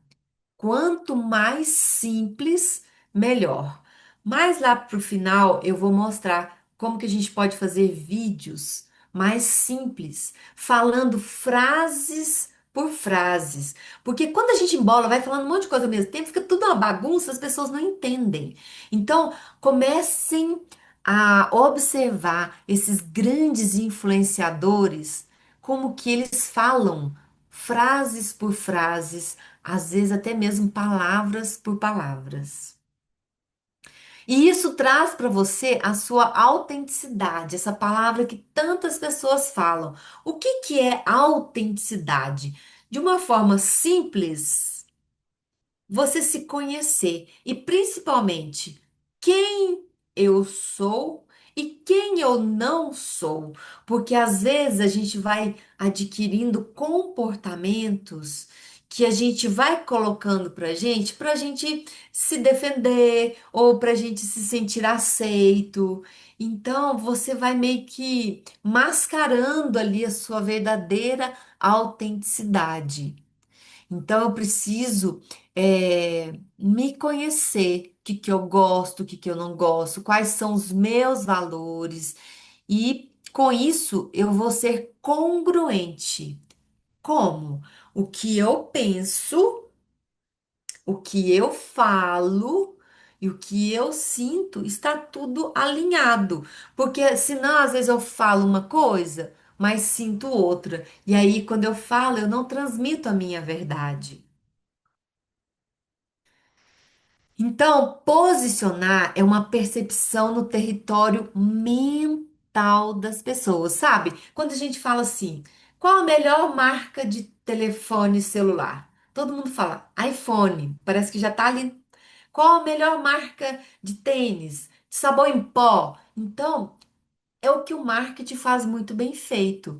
Quanto mais simples, melhor. Mais lá para o final, eu vou mostrar como que a gente pode fazer vídeos mais simples, falando frases por frases. Porque quando a gente embola, vai falando um monte de coisa ao mesmo tempo, fica tudo uma bagunça, as pessoas não entendem. Então, comecem a observar esses grandes influenciadores, como que eles falam frases por frases, às vezes até mesmo palavras por palavras. E isso traz para você a sua autenticidade, essa palavra que tantas pessoas falam. O que que é autenticidade? De uma forma simples, você se conhecer e principalmente quem eu sou e quem eu não sou, porque às vezes a gente vai adquirindo comportamentos que a gente vai colocando para gente se defender ou para gente se sentir aceito. Então você vai meio que mascarando ali a sua verdadeira autenticidade. Então eu preciso me conhecer, o que que eu gosto, o que que eu não gosto, quais são os meus valores e com isso eu vou ser congruente. Como? O que eu penso, o que eu falo e o que eu sinto está tudo alinhado. Porque senão, às vezes, eu falo uma coisa, mas sinto outra. E aí, quando eu falo, eu não transmito a minha verdade. Então, posicionar é uma percepção no território mental das pessoas, sabe? Quando a gente fala assim, qual a melhor marca de telefone celular? Todo mundo fala iPhone, parece que já tá ali. Qual a melhor marca de tênis, de sabão em pó? Então, é o que o marketing faz muito bem feito.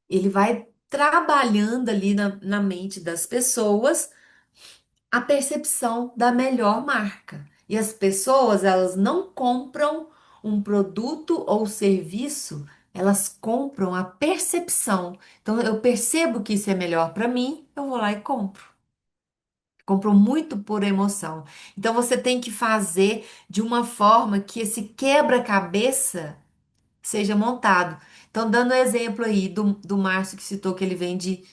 Ele vai trabalhando ali na mente das pessoas a percepção da melhor marca. E as pessoas, elas não compram um produto ou serviço, elas compram a percepção. Então, eu percebo que isso é melhor para mim, eu vou lá e compro. Compro muito por emoção. Então, você tem que fazer de uma forma que esse quebra-cabeça seja montado. Então, dando o exemplo aí do Márcio que citou que ele vende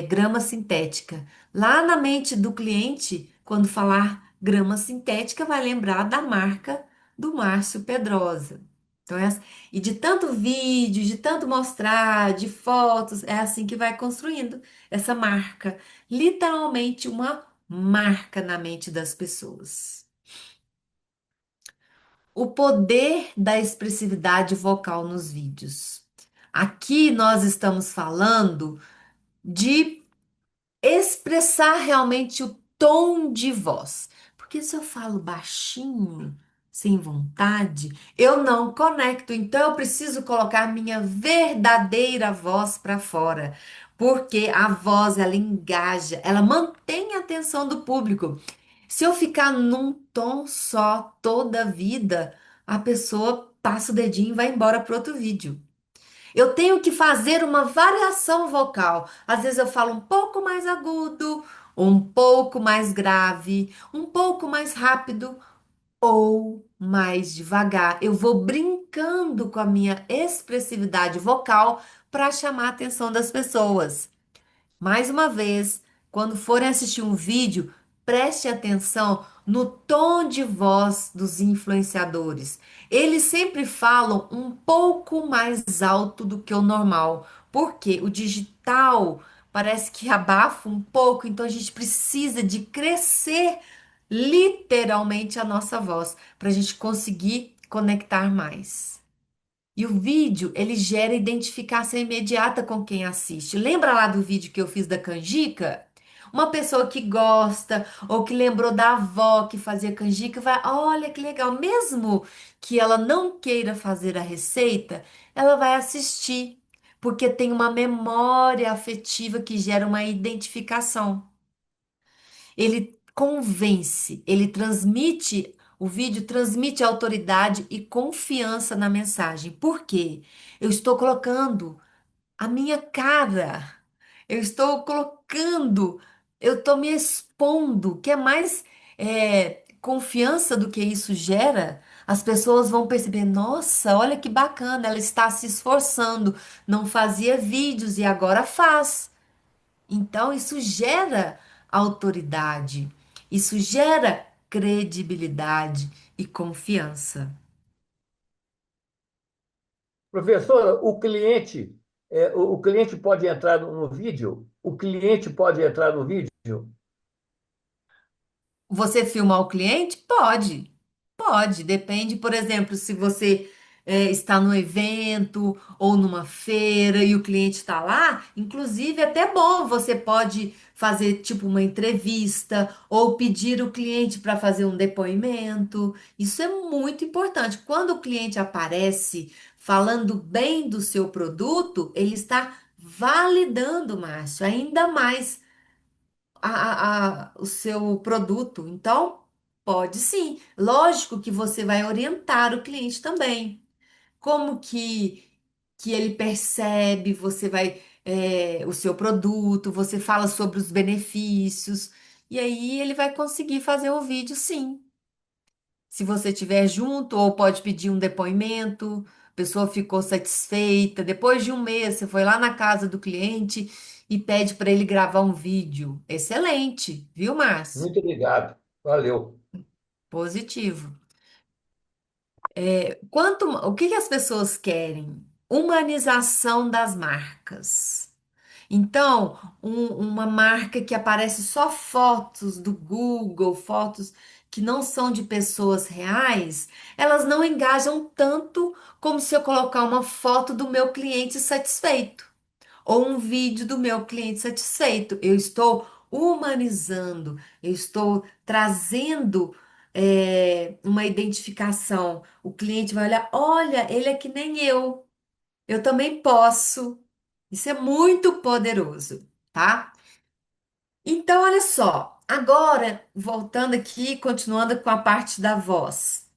grama sintética. Lá na mente do cliente, quando falar grama sintética, vai lembrar da marca do Márcio Pedrosa. Então, e de tanto vídeo, de tanto mostrar, de fotos, é assim que vai construindo essa marca. Literalmente uma marca na mente das pessoas. O poder da expressividade vocal nos vídeos. Aqui nós estamos falando de expressar realmente o tom de voz. Porque se eu falo baixinho, sem vontade, eu não conecto. Então eu preciso colocar minha verdadeira voz para fora. Porque a voz ela engaja, ela mantém a atenção do público. Se eu ficar num tom só toda a vida, a pessoa passa o dedinho e vai embora para outro vídeo. Eu tenho que fazer uma variação vocal. Às vezes eu falo um pouco mais agudo, um pouco mais grave, um pouco mais rápido ou mais devagar. Eu vou brincando brincando com a minha expressividade vocal para chamar a atenção das pessoas. Mais uma vez, quando forem assistir um vídeo, preste atenção no tom de voz dos influenciadores. Eles sempre falam um pouco mais alto do que o normal, porque o digital parece que abafa um pouco, então a gente precisa de crescer literalmente a nossa voz para a gente conseguir conectar mais. E o vídeo, ele gera identificação imediata com quem assiste. Lembra lá do vídeo que eu fiz da canjica? Uma pessoa que gosta ou que lembrou da avó que fazia canjica vai, olha que legal, mesmo que ela não queira fazer a receita, ela vai assistir, porque tem uma memória afetiva que gera uma identificação. Ele convence, ele transmite, o vídeo transmite autoridade e confiança na mensagem. Por quê? Eu estou colocando a minha cara, eu estou colocando, eu estou me expondo, que é mais confiança do que isso gera. As pessoas vão perceber, nossa, olha que bacana, ela está se esforçando, não fazia vídeos e agora faz. Então, isso gera autoridade, isso gera credibilidade e confiança. Professora, o cliente pode entrar no vídeo? O cliente pode entrar no vídeo? Você filmar o cliente? Pode, pode. Depende, por exemplo, se você está no evento ou numa feira e o cliente está lá, inclusive é até bom, você pode fazer tipo uma entrevista ou pedir o cliente para fazer um depoimento. Isso é muito importante. Quando o cliente aparece falando bem do seu produto, ele está validando, Márcio, ainda mais o seu produto. Então, pode sim. Lógico que você vai orientar o cliente também. Como que ele percebe, você vai, o seu produto, você fala sobre os benefícios, e aí ele vai conseguir fazer o vídeo sim. Se você estiver junto, ou pode pedir um depoimento, a pessoa ficou satisfeita. Depois de um mês, você foi lá na casa do cliente e pede para ele gravar um vídeo. Excelente, viu, Márcio? Muito obrigado. Valeu. Positivo. O que que as pessoas querem? Humanização das marcas. Então, uma marca que aparece só fotos do Google, fotos que não são de pessoas reais, elas não engajam tanto como se eu colocar uma foto do meu cliente satisfeito ou um vídeo do meu cliente satisfeito. Eu estou humanizando, eu estou trazendo uma identificação. O cliente vai olhar, olha, ele é que nem eu também posso. Isso é muito poderoso, tá? Então, olha só, agora voltando aqui, continuando com a parte da voz.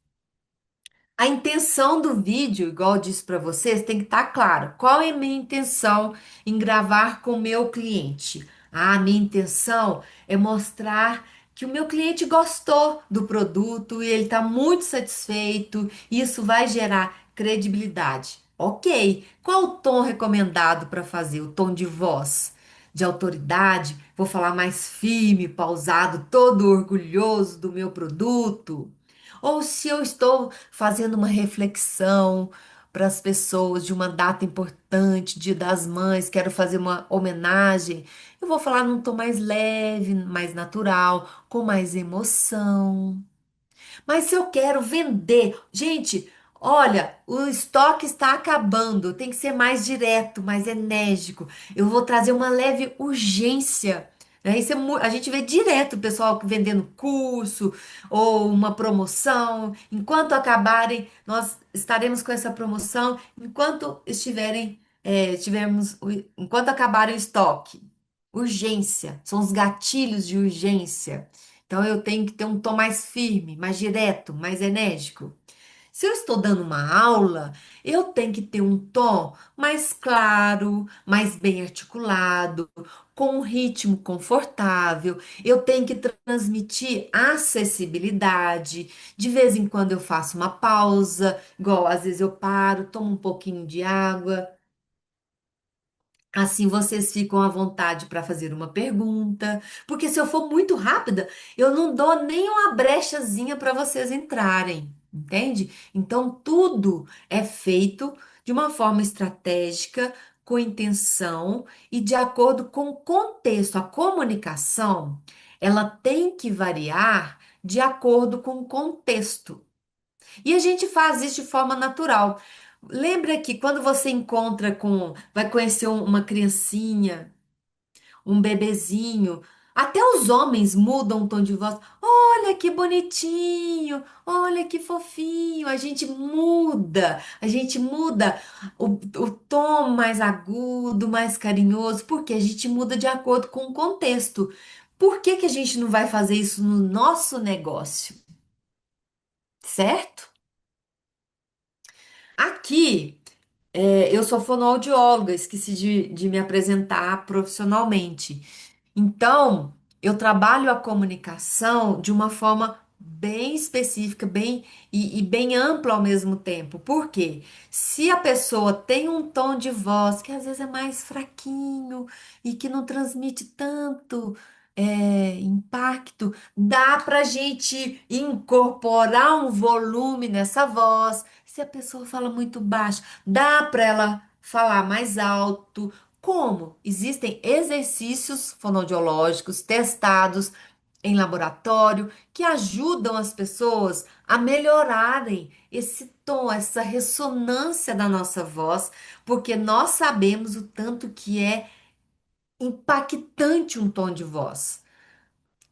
A intenção do vídeo, igual eu disse para vocês, tem que estar claro. Qual é a minha intenção em gravar com o meu cliente? A minha intenção é mostrar que o meu cliente gostou do produto e ele está muito satisfeito. Isso vai gerar credibilidade. Ok. Qual o tom recomendado para fazer? O tom de voz? De autoridade? Vou falar mais firme, pausado, todo orgulhoso do meu produto? Ou se eu estou fazendo uma reflexão para as pessoas de uma data importante, Dia das Mães, quero fazer uma homenagem, eu vou falar num tom mais leve, mais natural, com mais emoção. Mas se eu quero vender, gente, olha, o estoque está acabando, tem que ser mais direto, mais enérgico. Eu vou trazer uma leve urgência. Né? Isso a gente vê direto o pessoal vendendo curso ou uma promoção. Enquanto acabarem, nós estaremos com essa promoção. Enquanto enquanto acabarem o estoque. Urgência, são os gatilhos de urgência. Então eu tenho que ter um tom mais firme, mais direto, mais enérgico. Se eu estou dando uma aula, eu tenho que ter um tom mais claro, mais bem articulado, com um ritmo confortável. Eu tenho que transmitir acessibilidade. De vez em quando eu faço uma pausa, igual às vezes eu paro, tomo um pouquinho de água. Assim vocês ficam à vontade para fazer uma pergunta, porque se eu for muito rápida, eu não dou nem uma brechazinha para vocês entrarem, entende? Então tudo é feito de uma forma estratégica, com intenção e de acordo com o contexto. A comunicação, ela tem que variar de acordo com o contexto. E a gente faz isso de forma natural. Lembra que quando você encontra com, vai conhecer uma criancinha, um bebezinho, até os homens mudam o tom de voz. Olha que bonitinho, olha que fofinho. A gente muda o tom mais agudo, mais carinhoso, porque a gente muda de acordo com o contexto. Por que que a gente não vai fazer isso no nosso negócio, certo? Aqui. Eu sou fonoaudióloga, esqueci de me apresentar profissionalmente. Então, eu trabalho a comunicação de uma forma bem específica, e bem ampla ao mesmo tempo. Por quê? Se a pessoa tem um tom de voz que às vezes é mais fraquinho e que não transmite tanto impacto, dá para gente incorporar um volume nessa voz. Se a pessoa fala muito baixo, dá para ela falar mais alto. Como? Existem exercícios fonoaudiológicos testados em laboratório que ajudam as pessoas a melhorarem esse tom, essa ressonância da nossa voz, porque nós sabemos o tanto que é impactante um tom de voz.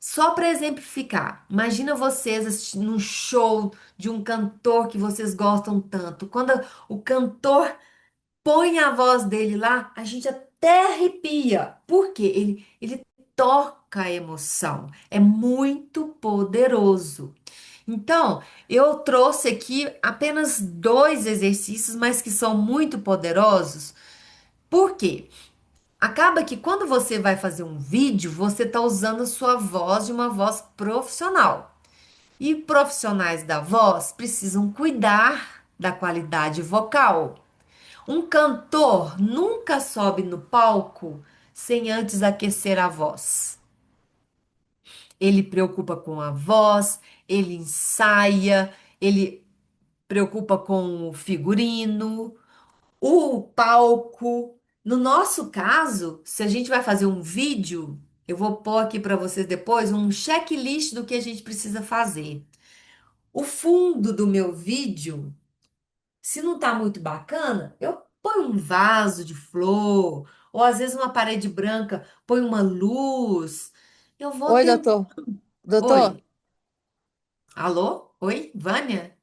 Só para exemplificar, imagina vocês assistindo um show de um cantor que vocês gostam tanto. Quando o cantor põe a voz dele lá, a gente até arrepia. Por quê? Ele toca a emoção. É muito poderoso. Então, eu trouxe aqui apenas dois exercícios, mas que são muito poderosos. Por quê? Acaba que quando você vai fazer um vídeo, você está usando a sua voz de uma voz profissional. E profissionais da voz precisam cuidar da qualidade vocal. Um cantor nunca sobe no palco sem antes aquecer a voz. Ele preocupa com a voz, ele ensaia, ele preocupa com o figurino, o palco. No nosso caso, se a gente vai fazer um vídeo, eu vou pôr aqui para vocês depois um checklist do que a gente precisa fazer. O fundo do meu vídeo, se não tá muito bacana, eu ponho um vaso de flor, ou às vezes uma parede branca, põe uma luz. Eu vou Oi, tentar. doutor. Doutor, Oi, alô? Oi, Vânia?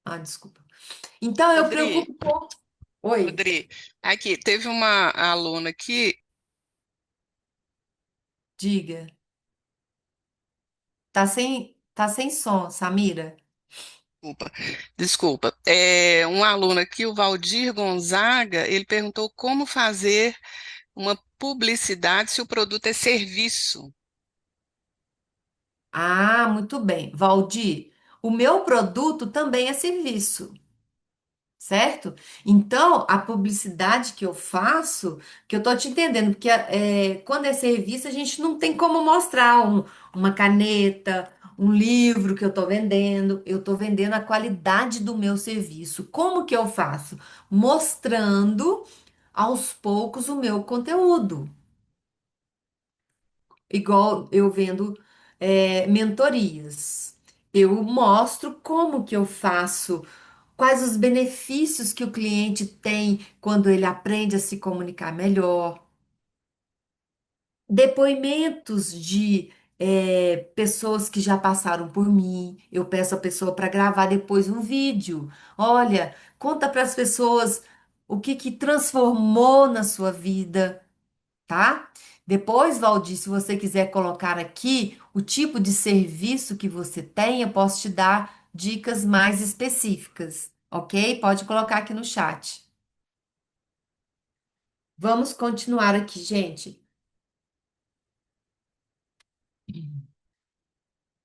Ah, desculpa. Então eu Rodri, preocupo com. Oi, Rodri, aqui, teve uma aluna aqui, diga. Tá sem som, Samira. desculpa, desculpa, um aluno aqui, o Valdir Gonzaga, ele perguntou como fazer uma publicidade se o produto é serviço. Ah, muito bem. Valdir, o meu produto também é serviço. Certo? Então, a publicidade que eu faço, que eu tô te entendendo, porque quando é serviço, a gente não tem como mostrar uma caneta, um livro que eu tô vendendo. Eu tô vendendo a qualidade do meu serviço. Como que eu faço? Mostrando aos poucos o meu conteúdo. Igual eu vendo mentorias. Eu mostro como que eu faço. Quais os benefícios que o cliente tem quando ele aprende a se comunicar melhor? Depoimentos de pessoas que já passaram por mim. Eu peço a pessoa para gravar depois um vídeo. Olha, conta para as pessoas o que que transformou na sua vida, tá? Depois, Valdir, se você quiser colocar aqui o tipo de serviço que você tem, eu posso te dar dicas mais específicas, ok? Pode colocar aqui no chat. Vamos continuar aqui, gente.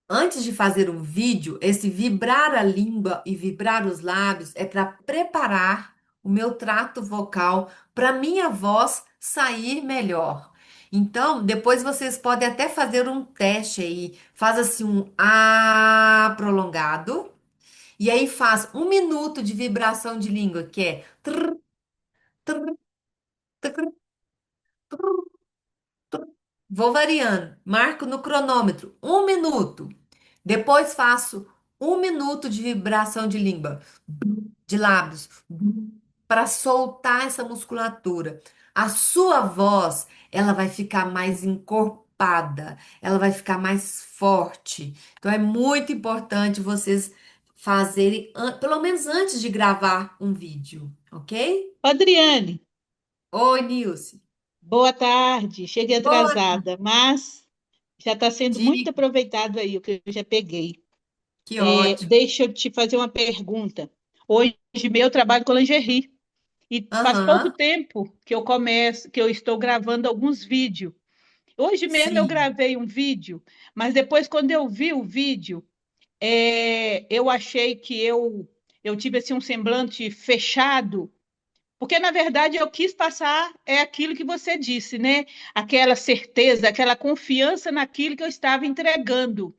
Antes de fazer um vídeo, esse vibrar a língua e vibrar os lábios é para preparar o meu trato vocal para minha voz sair melhor. Então, depois vocês podem até fazer um teste aí. Faz assim um A prolongado e aí faz 1 minuto de vibração de língua, que é trrr, trrr, trrr, trrr, trrr. Vou variando. Marco no cronômetro 1 minuto. Depois faço 1 minuto de vibração de língua, de lábios, para soltar essa musculatura. A sua voz, ela vai ficar mais encorpada, ela vai ficar mais forte. Então é muito importante vocês fazerem, pelo menos antes de gravar um vídeo, ok? Adriane, Oi, Nilce. boa tarde. Cheguei Boa atrasada, mas já está sendo muito tarde. aproveitado aí o que eu já peguei. Que ótimo. Deixa eu te fazer uma pergunta. Hoje meu trabalho com lingerie e faz pouco Aham, tempo que eu estou gravando alguns vídeos. Hoje mesmo eu sim. gravei um vídeo, mas depois quando eu vi o vídeo, eu achei que eu tive assim um semblante fechado. Porque, na verdade, eu quis passar aquilo que você disse, né? Aquela certeza, aquela confiança naquilo que eu estava entregando.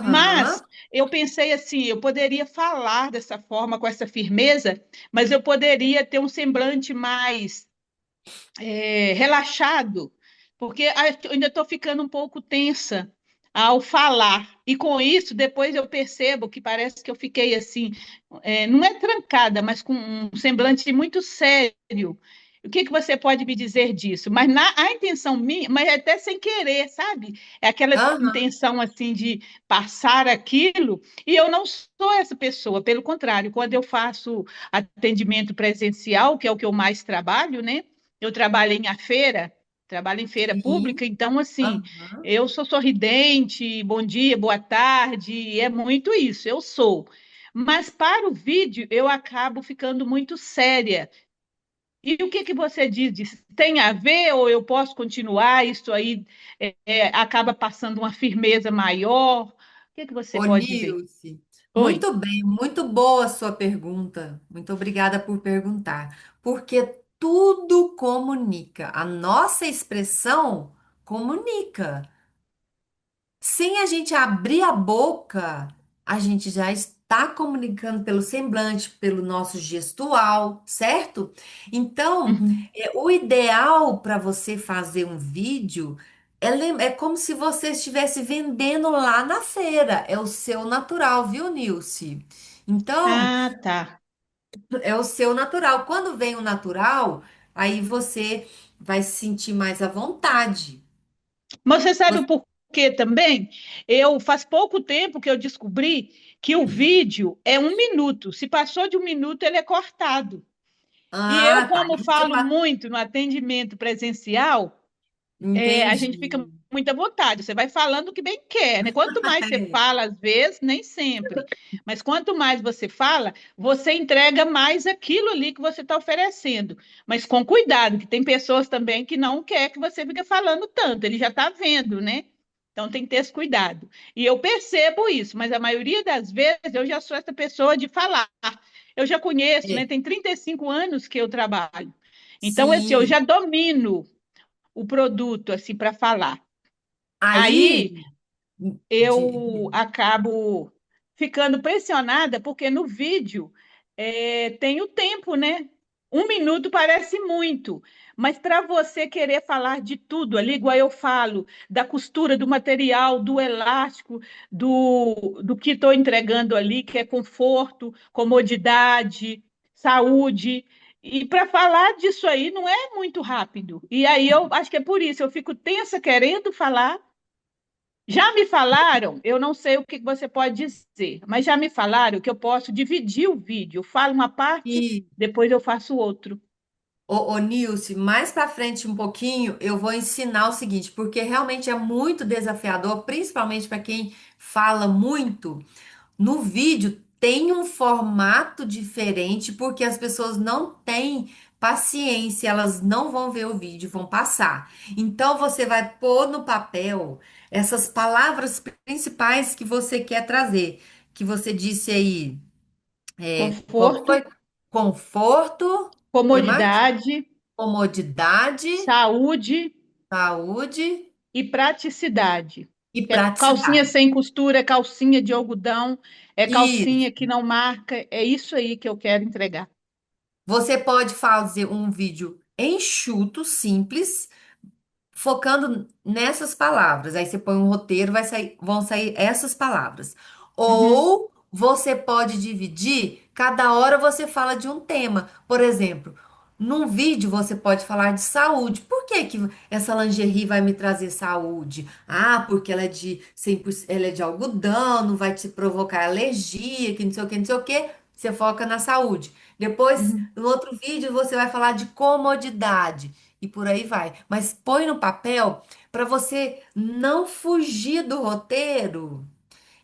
Mas Aham. eu pensei assim, eu poderia falar dessa forma, com essa firmeza, mas eu poderia ter um semblante mais relaxado, porque eu ainda estou ficando um pouco tensa ao falar. E com isso, depois eu percebo que parece que eu fiquei assim, não é trancada, mas com um semblante muito sério. O que que você pode me dizer disso? Mas a intenção minha, mas é até sem querer, sabe? É aquela Aham. intenção assim de passar aquilo, e eu não sou essa pessoa, pelo contrário, quando eu faço atendimento presencial, que é o que eu mais trabalho, né? Eu trabalho em feira Sim. pública, então, assim, Aham. eu sou sorridente, bom dia, boa tarde, é muito isso, eu sou. Mas para o vídeo, eu acabo ficando muito séria. E o que que você diz disso? Tem a ver ou eu posso continuar? Isso aí acaba passando uma firmeza maior? O que que você Ô, pode dizer? Nilce, Oi. muito bem, muito boa a sua pergunta. Muito obrigada por perguntar. Porque tudo comunica. A nossa expressão comunica. Sem a gente abrir a boca, a gente já está comunicando pelo semblante, pelo nosso gestual, certo? Então, Uhum. o ideal para você fazer um vídeo é como se você estivesse vendendo lá na feira. É o seu natural, viu, Nilce? Então, Ah, tá. é o seu natural. Quando vem o natural, aí você vai se sentir mais à vontade. Mas você sabe o Você- porquê também? Eu faz pouco tempo que eu descobri que o vídeo é 1 minuto. Se passou de 1 minuto, ele é cortado. E eu, Ah, tá. como Então você falo muito no atendimento presencial, a gente fica entendi. muito à vontade. Você vai falando o que bem quer, né? Quanto mais você fala, às vezes, nem sempre. Mas quanto mais você fala, você entrega mais aquilo ali que você está oferecendo. Mas com cuidado, que tem pessoas também que não quer que você fique falando tanto. Ele já está vendo, né? Então tem que ter esse cuidado. E eu percebo isso, mas a maioria das vezes eu já sou essa pessoa de falar. Eu já conheço, É, né? Tem 35 anos que eu trabalho. Então, assim, eu sim. já domino o produto assim para falar. Aí, Aí de- eu acabo ficando pressionada porque no vídeo tem o tempo, né? 1 minuto parece muito, mas para você querer falar de tudo ali, igual eu falo, da costura do material, do elástico, do que estou entregando ali, que é conforto, comodidade, saúde. E para falar disso aí não é muito rápido. E aí eu acho que é por isso, eu fico tensa querendo falar. Já me falaram, eu não sei o que você pode dizer, mas já me falaram que eu posso dividir o vídeo. Eu falo uma parte, e depois eu faço outro. ô, Nilce, mais para frente um pouquinho, eu vou ensinar o seguinte, porque realmente é muito desafiador, principalmente para quem fala muito. No vídeo tem um formato diferente porque as pessoas não têm paciência, elas não vão ver o vídeo, vão passar. Então você vai pôr no papel essas palavras principais que você quer trazer, que você disse aí, qual que Conforto, foi? Conforto, que mais? comodidade, Comodidade, saúde saúde e praticidade. e É calcinha praticidade. sem costura, é calcinha de algodão, é Isso. calcinha que não marca, é isso aí que eu quero entregar. Você pode fazer um vídeo enxuto, simples, focando nessas palavras. Aí você põe um roteiro, vão sair essas palavras. Uhum. Ou você pode dividir, cada hora você fala de um tema. Por exemplo, num vídeo você pode falar de saúde. Por que que essa lingerie vai me trazer saúde? Ah, porque ela é de 100%, ela é de algodão, não vai te provocar alergia, que não sei o que, não sei o que. Você foca na saúde. Depois, Uhum. no outro vídeo, você vai falar de comodidade e por aí vai. Mas põe no papel para você não fugir do roteiro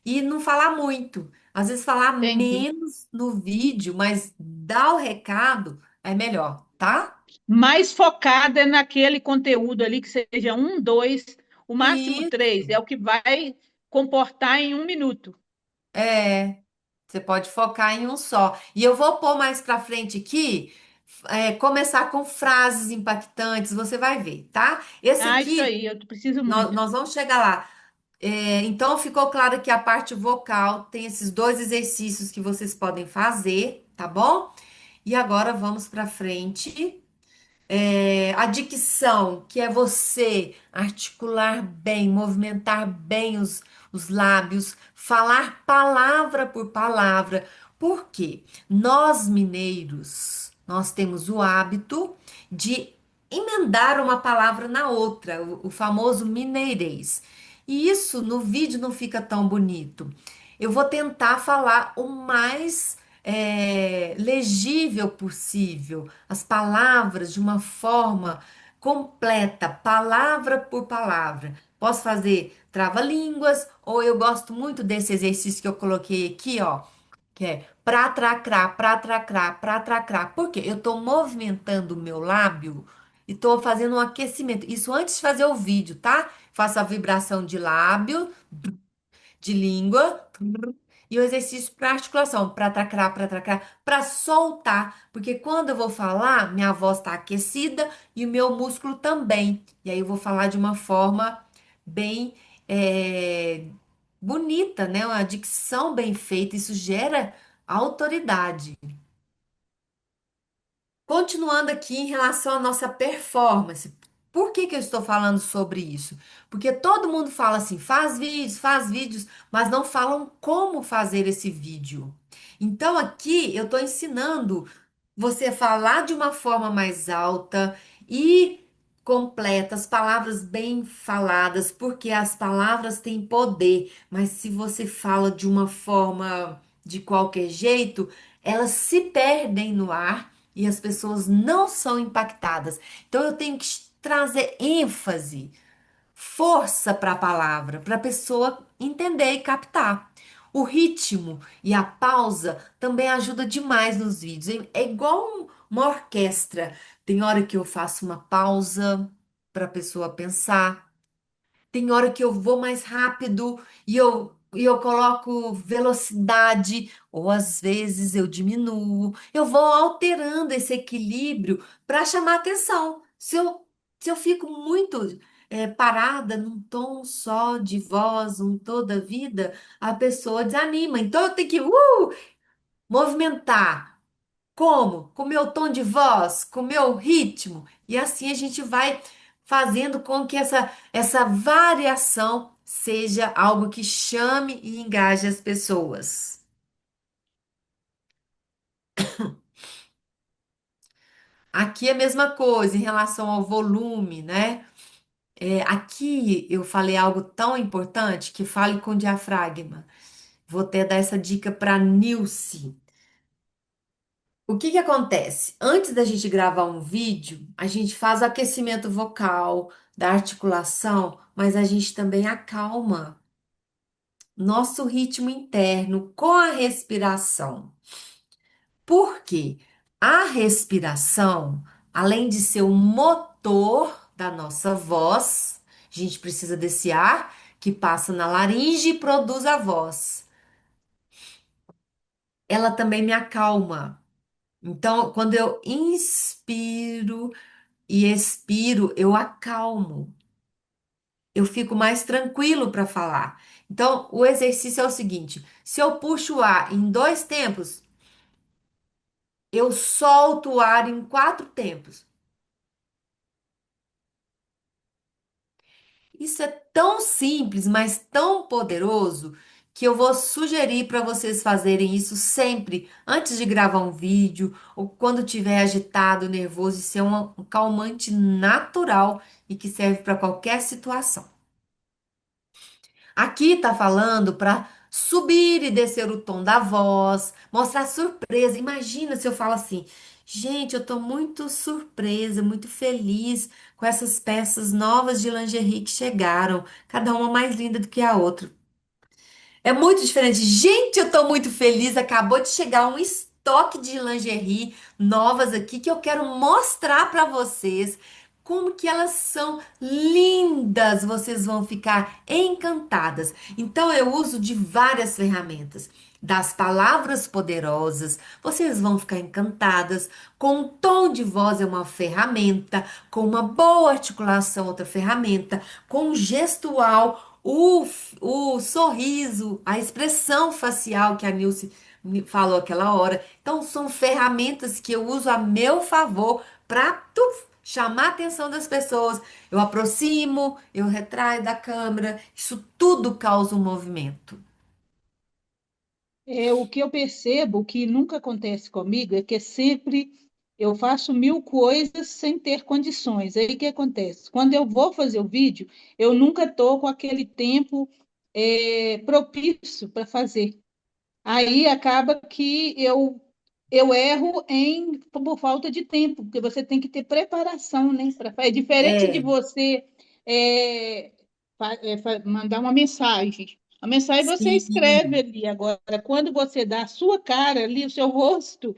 e não falar muito. Às vezes falar Entendi. menos no vídeo, mas dar o recado é melhor, tá? Mais focada naquele conteúdo ali, que seja um, dois, o máximo três, Isso. é o que vai comportar em um minuto. É. Você pode focar em um só. E eu vou pôr mais pra frente aqui, começar com frases impactantes, você vai ver, tá? Esse Ah, isso aqui, aí, eu preciso nós, muito. nós vamos chegar lá. Então, ficou claro que a parte vocal tem esses dois exercícios que vocês podem fazer, tá bom? E agora vamos para frente. A dicção, que é você articular bem, movimentar bem os lábios, falar palavra por palavra. Por quê? Nós mineiros, nós temos o hábito de emendar uma palavra na outra, o famoso mineirês. E isso no vídeo não fica tão bonito. Eu vou tentar falar o mais legível possível, as palavras de uma forma completa, palavra por palavra. Posso fazer trava-línguas, ou eu gosto muito desse exercício que eu coloquei aqui, ó, que é pratracrá, pratracrá, pratracrá. Por quê? Eu estou movimentando o meu lábio e estou fazendo um aquecimento. Isso antes de fazer o vídeo, tá? Faço a vibração de lábio, de língua. E o exercício para articulação, para tracrar, para soltar, porque quando eu vou falar, minha voz está aquecida e o meu músculo também. E aí eu vou falar de uma forma bem bonita, né? Uma dicção bem feita, isso gera autoridade. Continuando aqui em relação à nossa performance. Por que que eu estou falando sobre isso? Porque todo mundo fala assim, faz vídeos, mas não falam como fazer esse vídeo. Então aqui eu estou ensinando você a falar de uma forma mais alta e completa, as palavras bem faladas, porque as palavras têm poder, mas se você fala de uma forma de qualquer jeito, elas se perdem no ar e as pessoas não são impactadas. Então eu tenho que trazer ênfase, força para a palavra, para a pessoa entender e captar. O ritmo e a pausa também ajuda demais nos vídeos. É igual uma orquestra. Tem hora que eu faço uma pausa para a pessoa pensar. Tem hora que eu vou mais rápido e eu coloco velocidade, ou às vezes eu diminuo. Eu vou alterando esse equilíbrio para chamar atenção. Se eu fico muito parada num tom só de voz, um toda a vida, a pessoa desanima. Então eu tenho que movimentar. Como? Com o meu tom de voz, com o meu ritmo. E assim a gente vai fazendo com que essa variação seja algo que chame e engaje as pessoas. Aqui é a mesma coisa em relação ao volume, né? Aqui eu falei algo tão importante que fale com diafragma. Vou até dar essa dica para Nilce. O que que acontece? Antes da gente gravar um vídeo, a gente faz o aquecimento vocal, da articulação, mas a gente também acalma nosso ritmo interno com a respiração. Por quê? A respiração, além de ser o motor da nossa voz, a gente precisa desse ar que passa na laringe e produz a voz. Ela também me acalma. Então, quando eu inspiro e expiro, eu acalmo. Eu fico mais tranquilo para falar. Então, o exercício é o seguinte: se eu puxo o ar em 2 tempos, eu solto o ar em 4 tempos. Isso é tão simples, mas tão poderoso, que eu vou sugerir para vocês fazerem isso sempre, antes de gravar um vídeo, ou quando estiver agitado, nervoso. Isso é um calmante natural e que serve para qualquer situação. Aqui tá falando para subir e descer o tom da voz, mostrar surpresa. Imagina se eu falo assim, gente, eu tô muito surpresa, muito feliz com essas peças novas de lingerie que chegaram, cada uma mais linda do que a outra. É muito diferente. Gente, eu tô muito feliz. Acabou de chegar um estoque de lingerie novas aqui que eu quero mostrar para vocês como que elas são lindas. Vocês vão ficar encantadas. Então eu uso de várias ferramentas. Das palavras poderosas, vocês vão ficar encantadas. Com um tom de voz é uma ferramenta, com uma boa articulação, outra ferramenta, com um gestual, o sorriso, a expressão facial que a Nilce me falou aquela hora. Então, são ferramentas que eu uso a meu favor para chamar a atenção das pessoas. Eu aproximo, eu retraio da câmera. Isso tudo causa um movimento. O que eu percebo que nunca acontece comigo é que sempre eu faço mil coisas sem ter condições. Aí o que acontece? Quando eu vou fazer o vídeo, eu nunca estou com aquele tempo propício para fazer. Aí acaba que eu erro por falta de tempo, porque você tem que ter preparação, né? É diferente de É, você é, mandar uma mensagem. A mensagem você escreve sim. ali. Agora, quando você dá a sua cara ali, o seu rosto,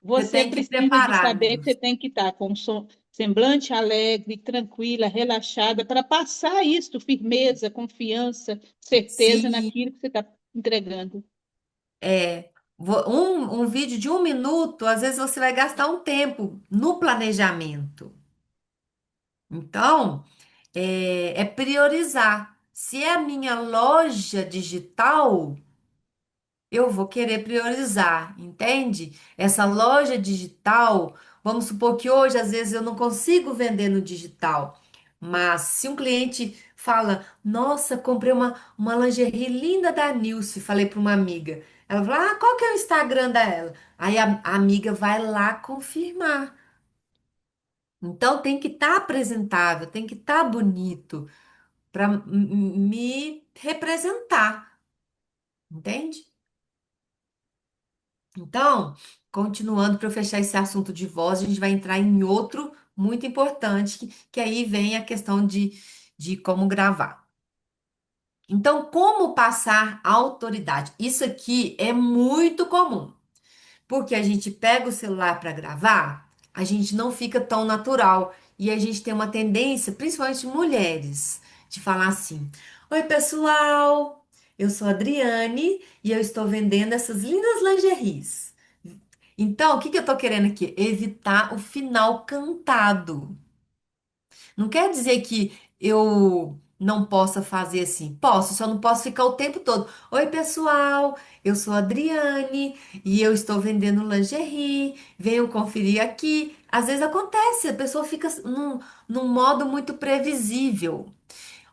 Você você tem que precisa de preparar, saber que você Nilce. tem que estar com um semblante alegre, tranquila, relaxada, para passar isso, firmeza, confiança, certeza Sim. naquilo que você está entregando. É, um vídeo de 1 minuto, às vezes você vai gastar um tempo no planejamento. Então, é priorizar. Se é a minha loja digital, eu vou querer priorizar, entende? Essa loja digital, vamos supor que hoje, às vezes, eu não consigo vender no digital, mas se um cliente fala, nossa, comprei uma lingerie linda da Nilce, falei para uma amiga. Ela falou, ah, qual que é o Instagram dela? Aí a amiga vai lá confirmar. Então tem que estar apresentável, tem que estar bonito para me representar, entende? Então, continuando para eu fechar esse assunto de voz, a gente vai entrar em outro muito importante, que aí vem a questão de como gravar. Então, como passar autoridade? Isso aqui é muito comum. Porque a gente pega o celular para gravar, a gente não fica tão natural. E a gente tem uma tendência, principalmente mulheres, de falar assim: oi, pessoal, eu sou a Adriane e eu estou vendendo essas lindas lingeries. Então, o que que eu tô querendo aqui? Evitar o final cantado. Não quer dizer que eu não possa fazer assim. Posso, só não posso ficar o tempo todo. Oi, pessoal, eu sou a Adriane e eu estou vendendo lingerie. Venham conferir aqui. Às vezes acontece, a pessoa fica num modo muito previsível.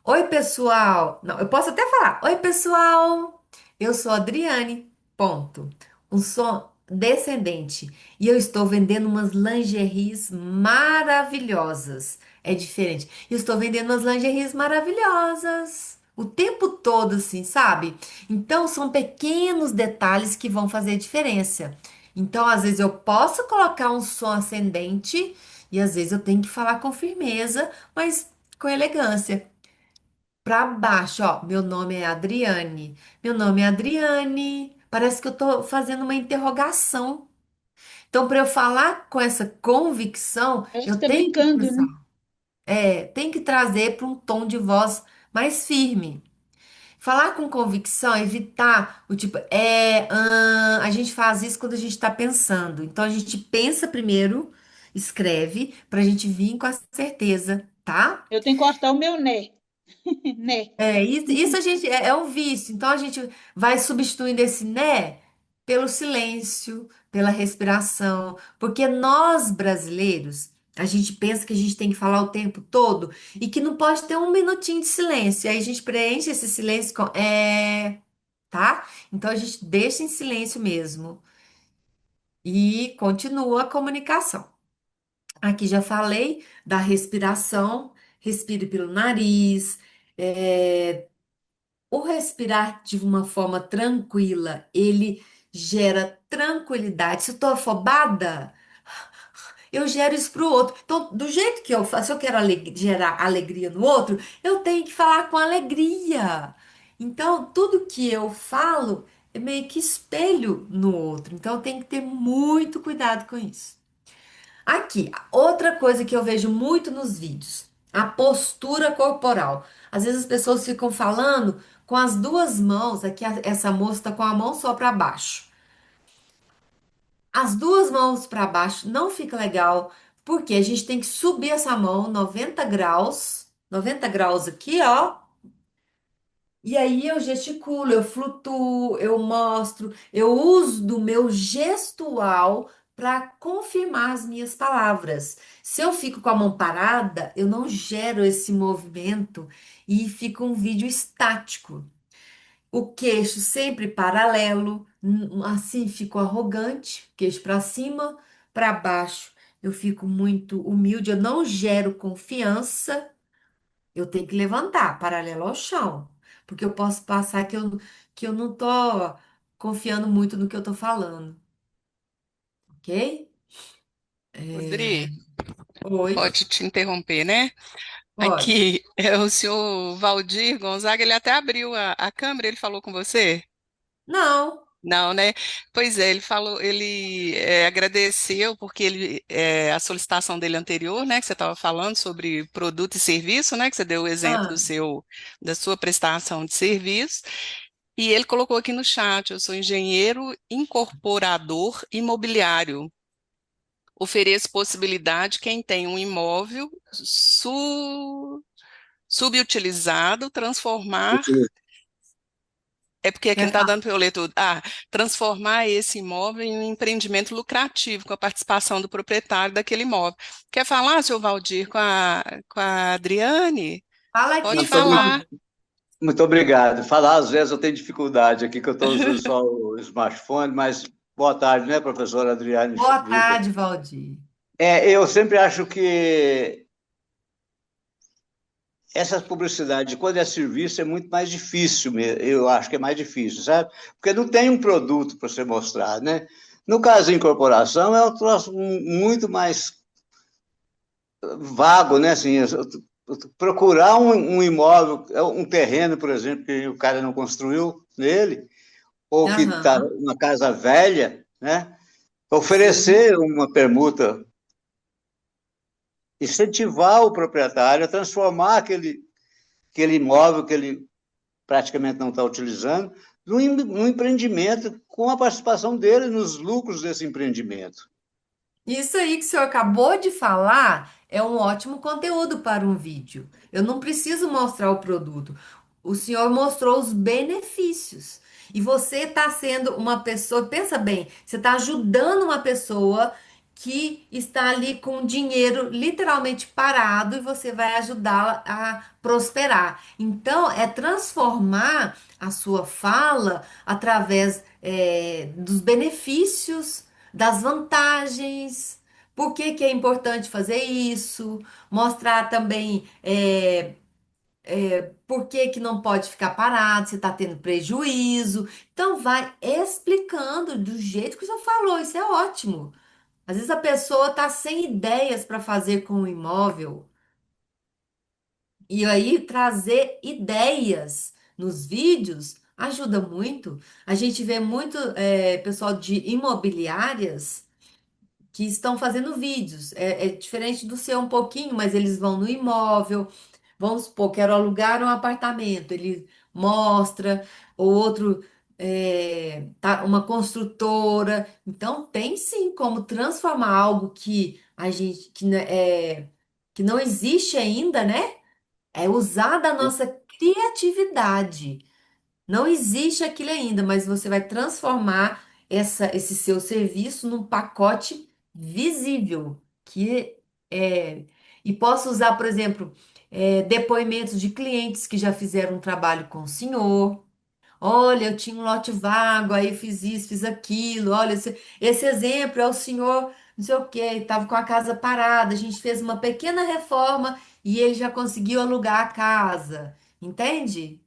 Oi, pessoal. Não, eu posso até falar. Oi, pessoal. Eu sou a Adriane. Ponto. Um som descendente. E eu estou vendendo umas lingeries maravilhosas. É diferente. Eu estou vendendo umas lingeries maravilhosas. O tempo todo, assim, sabe? Então, são pequenos detalhes que vão fazer diferença. Então, às vezes, eu posso colocar um som ascendente e às vezes eu tenho que falar com firmeza, mas com elegância para baixo, ó. Meu nome é Adriane. Meu nome é Adriane. Parece que eu tô fazendo uma interrogação. Então, para eu falar com essa convicção, Parece que eu está tenho que brincando, né? usar, tem que trazer para um tom de voz mais firme. Falar com convicção, evitar o tipo, a gente faz isso quando a gente está pensando. Então, a gente pensa primeiro, escreve, para a gente vir com a certeza, tá? Eu tenho que cortar o meu né, né. Isso a gente é um vício. Então a gente vai substituindo esse né pelo silêncio, pela respiração, porque nós brasileiros, a gente pensa que a gente tem que falar o tempo todo e que não pode ter um minutinho de silêncio. E aí a gente preenche esse silêncio com tá? Então a gente deixa em silêncio mesmo e continua a comunicação. Aqui já falei da respiração, respire pelo nariz. O respirar de uma forma tranquila, ele gera tranquilidade. Se eu estou afobada, eu gero isso para o outro. Então, do jeito que eu faço, se eu quero gerar alegria no outro, eu tenho que falar com alegria. Então, tudo que eu falo é meio que espelho no outro. Então, eu tenho que ter muito cuidado com isso. Aqui, outra coisa que eu vejo muito nos vídeos, a postura corporal. Às vezes as pessoas ficam falando com as duas mãos, aqui essa moça está com a mão só para baixo. As duas mãos para baixo não fica legal, porque a gente tem que subir essa mão 90 graus aqui, ó, e aí eu gesticulo, eu flutuo, eu mostro, eu uso do meu gestual para confirmar as minhas palavras. Se eu fico com a mão parada, eu não gero esse movimento e fica um vídeo estático. O queixo sempre paralelo, assim fico arrogante, queixo para cima, para baixo. Eu fico muito humilde, eu não gero confiança. Eu tenho que levantar, paralelo ao chão, porque eu posso passar que eu não tô confiando muito no que eu tô falando, ok? Rodri, Oi, pode te interromper, né? pode. Aqui é o senhor Valdir Gonzaga, ele até abriu a câmera, ele falou com você? Não. Não, né? Pois é, ele falou, ele agradeceu porque a solicitação dele anterior, né, que você estava falando sobre produto e serviço, né, que você deu o exemplo Ah, da sua prestação de serviço, e ele colocou aqui no chat, eu sou engenheiro incorporador imobiliário. Ofereço possibilidade quem tem um imóvel subutilizado, transformar. É porque aqui não quer está falar? dando para eu ler tudo. Transformar esse imóvel em um empreendimento lucrativo, com a participação do proprietário daquele imóvel. Quer falar, seu Valdir, com a Adriane? Fala aqui, Pode Muito, obri- falar. senhor. muito obrigado. Falar, às vezes, eu tenho dificuldade aqui, que eu estou usando só o smartphone, mas boa tarde, né, professora Adriane Boa Vitor? tarde, Valdir. Eu sempre acho que essa publicidade, quando é serviço, é muito mais difícil, eu acho que é mais difícil, sabe? Porque não tem um produto para você mostrar, né? No caso da incorporação, é um troço muito mais vago, né? Assim, procurar um imóvel, um terreno, por exemplo, que o cara não construiu nele, ou que está Aham, uma casa velha, né? sim. Oferecer uma permuta, incentivar o proprietário a transformar aquele imóvel que ele praticamente não está utilizando num empreendimento com a participação dele nos lucros desse empreendimento. Isso aí que o senhor acabou de falar é um ótimo conteúdo para um vídeo. Eu não preciso mostrar o produto. O senhor mostrou os benefícios. E você está sendo uma pessoa, pensa bem, você está ajudando uma pessoa que está ali com dinheiro literalmente parado e você vai ajudá-la a prosperar. Então, é transformar a sua fala através, dos benefícios, das vantagens, por que que é importante fazer isso, mostrar também por que que não pode ficar parado, se está tendo prejuízo. Então, vai explicando do jeito que o senhor falou, isso é ótimo. Às vezes a pessoa está sem ideias para fazer com o imóvel. E aí trazer ideias nos vídeos ajuda muito. A gente vê muito pessoal de imobiliárias que estão fazendo vídeos. É diferente do seu um pouquinho, mas eles vão no imóvel. Vamos supor, quero alugar um apartamento. Ele mostra, ou outro, tá, uma construtora. Então, tem sim como transformar algo que a gente que não existe ainda, né? É usar da nossa criatividade. Não existe aquilo ainda, mas você vai transformar esse seu serviço num pacote visível, que é, e posso usar, por exemplo, depoimentos de clientes que já fizeram um trabalho com o senhor. Olha, eu tinha um lote vago, aí fiz isso, fiz aquilo. Olha, esse exemplo é o senhor, não sei o quê, estava com a casa parada, a gente fez uma pequena reforma e ele já conseguiu alugar a casa. Entende?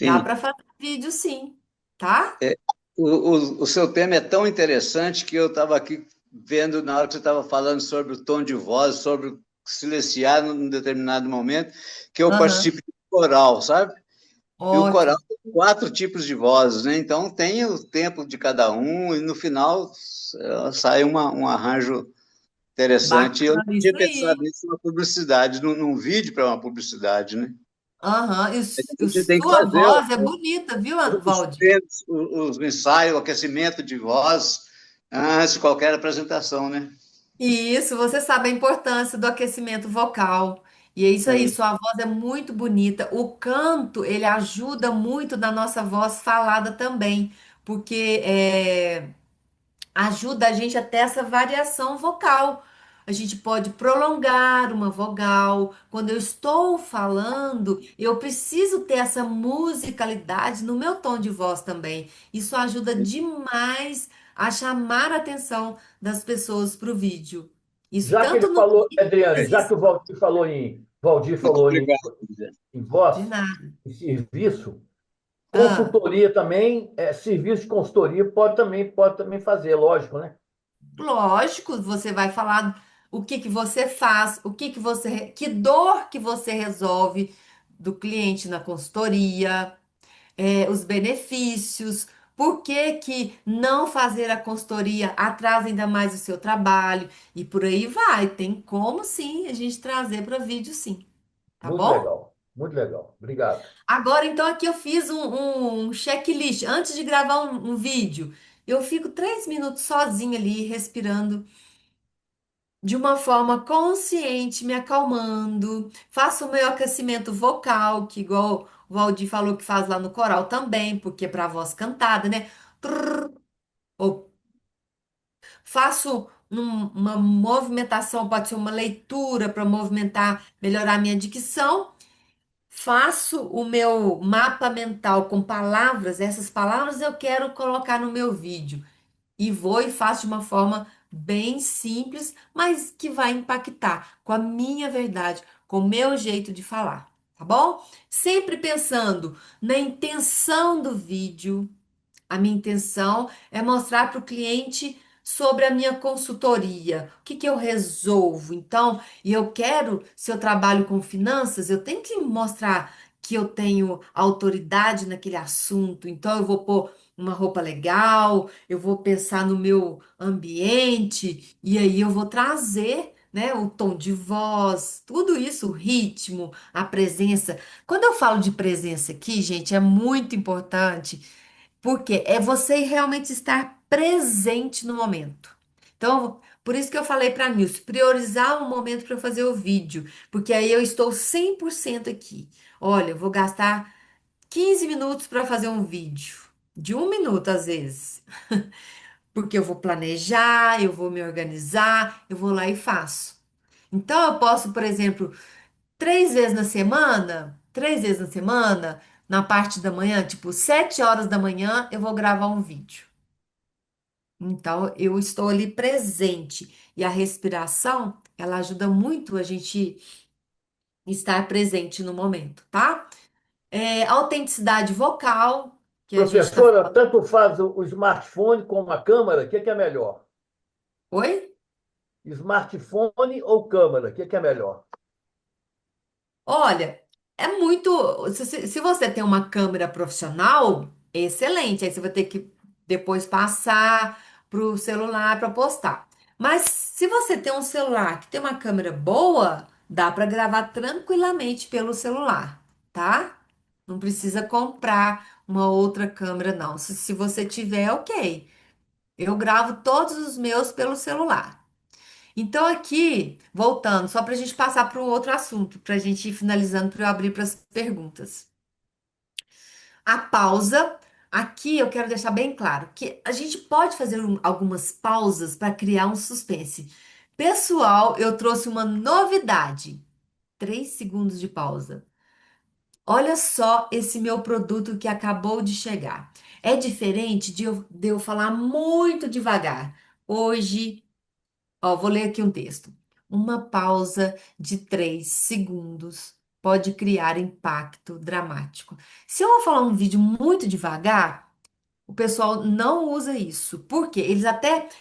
Dá Sim. para fazer vídeo sim, tá? É, o seu tema é tão interessante que eu estava aqui vendo na hora que você estava falando sobre o tom de voz, sobre silenciar num determinado momento, que eu Aham, participo do coral, sabe? E o coral ótimo. tem 4 tipos de vozes, né? Então tem o tempo de cada um e no final sai um arranjo interessante. Eu não Bacana, tinha isso pensado aí. nisso numa publicidade, num vídeo para uma publicidade, né? Aham, A gente tem que sua fazer voz é bonita, viu, os Valdir? treinos, os ensaios, o aquecimento de voz antes de qualquer apresentação, né? E isso, você sabe a importância do aquecimento vocal. E é isso aí, É. sua voz é muito bonita. O canto, ele ajuda muito na nossa voz falada também, porque ajuda a gente a ter essa variação vocal. A gente pode prolongar uma vogal. Quando eu estou falando, eu preciso ter essa musicalidade no meu tom de voz também. Isso ajuda demais a chamar a atenção das pessoas para o vídeo. Isso Já que ele tanto no falou, vídeo, Adriane, mas já que isso o Valdir Muito falou obrigado. em de voz nada. e serviço, Ah, consultoria também, serviço de consultoria pode também fazer, lógico, né? lógico, você vai falar o que que você faz, que dor que você resolve do cliente na consultoria, os benefícios, por que que não fazer a consultoria atrasa ainda mais o seu trabalho e por aí vai. Tem como sim a gente trazer para vídeo sim, tá Muito bom? legal, muito legal. Obrigado. Agora então aqui eu fiz um checklist antes de gravar um vídeo. Eu fico 3 minutos sozinha ali respirando de uma forma consciente, me acalmando. Faço o meu aquecimento vocal, que igual o Valdir falou que faz lá no coral também, porque é para voz cantada, né? Trrr. Ou faço uma movimentação, pode ser uma leitura para movimentar, melhorar a minha dicção. Faço o meu mapa mental com palavras, essas palavras eu quero colocar no meu vídeo. E vou e faço de uma forma bem simples, mas que vai impactar com a minha verdade, com o meu jeito de falar, tá bom? Sempre pensando na intenção do vídeo. A minha intenção é mostrar para o cliente sobre a minha consultoria, o que que eu resolvo. Então, e eu quero, se eu trabalho com finanças, eu tenho que mostrar que eu tenho autoridade naquele assunto. Então, eu vou pôr uma roupa legal, eu vou pensar no meu ambiente, e aí eu vou trazer, né, o tom de voz, tudo isso, o ritmo, a presença. Quando eu falo de presença aqui, gente, é muito importante porque é você realmente estar presente no momento. Então, por isso que eu falei para a Nilce, priorizar um momento para fazer o vídeo, porque aí eu estou 100% aqui. Olha, eu vou gastar 15 minutos para fazer um vídeo, de 1 minuto às vezes, porque eu vou planejar, eu vou me organizar, eu vou lá e faço. Então, eu posso, por exemplo, 3 vezes na semana, na parte da manhã, tipo 7 horas da manhã, eu vou gravar um vídeo. Então, eu estou ali presente. E a respiração, ela ajuda muito a gente estar presente no momento, tá? Autenticidade vocal, que a gente está Professora, falando. tanto faz o smartphone como a câmera, o que é melhor? Oi? Smartphone ou câmera, o que é melhor? Olha. É muito. Se você tem uma câmera profissional, excelente. Aí você vai ter que depois passar para o celular para postar. Mas se você tem um celular que tem uma câmera boa, dá para gravar tranquilamente pelo celular, tá? Não precisa comprar uma outra câmera, não. Se você tiver, ok. Eu gravo todos os meus pelo celular. Então, aqui, voltando, só para a gente passar para um outro assunto, para a gente ir finalizando, para eu abrir para as perguntas. A pausa, aqui eu quero deixar bem claro que a gente pode fazer algumas pausas para criar um suspense. Pessoal, eu trouxe uma novidade: 3 segundos de pausa. Olha só esse meu produto que acabou de chegar. É diferente de eu falar muito devagar. Hoje. Ó, vou ler aqui um texto. Uma pausa de 3 segundos pode criar impacto dramático. Se eu vou falar um vídeo muito devagar, o pessoal não usa isso. Por quê?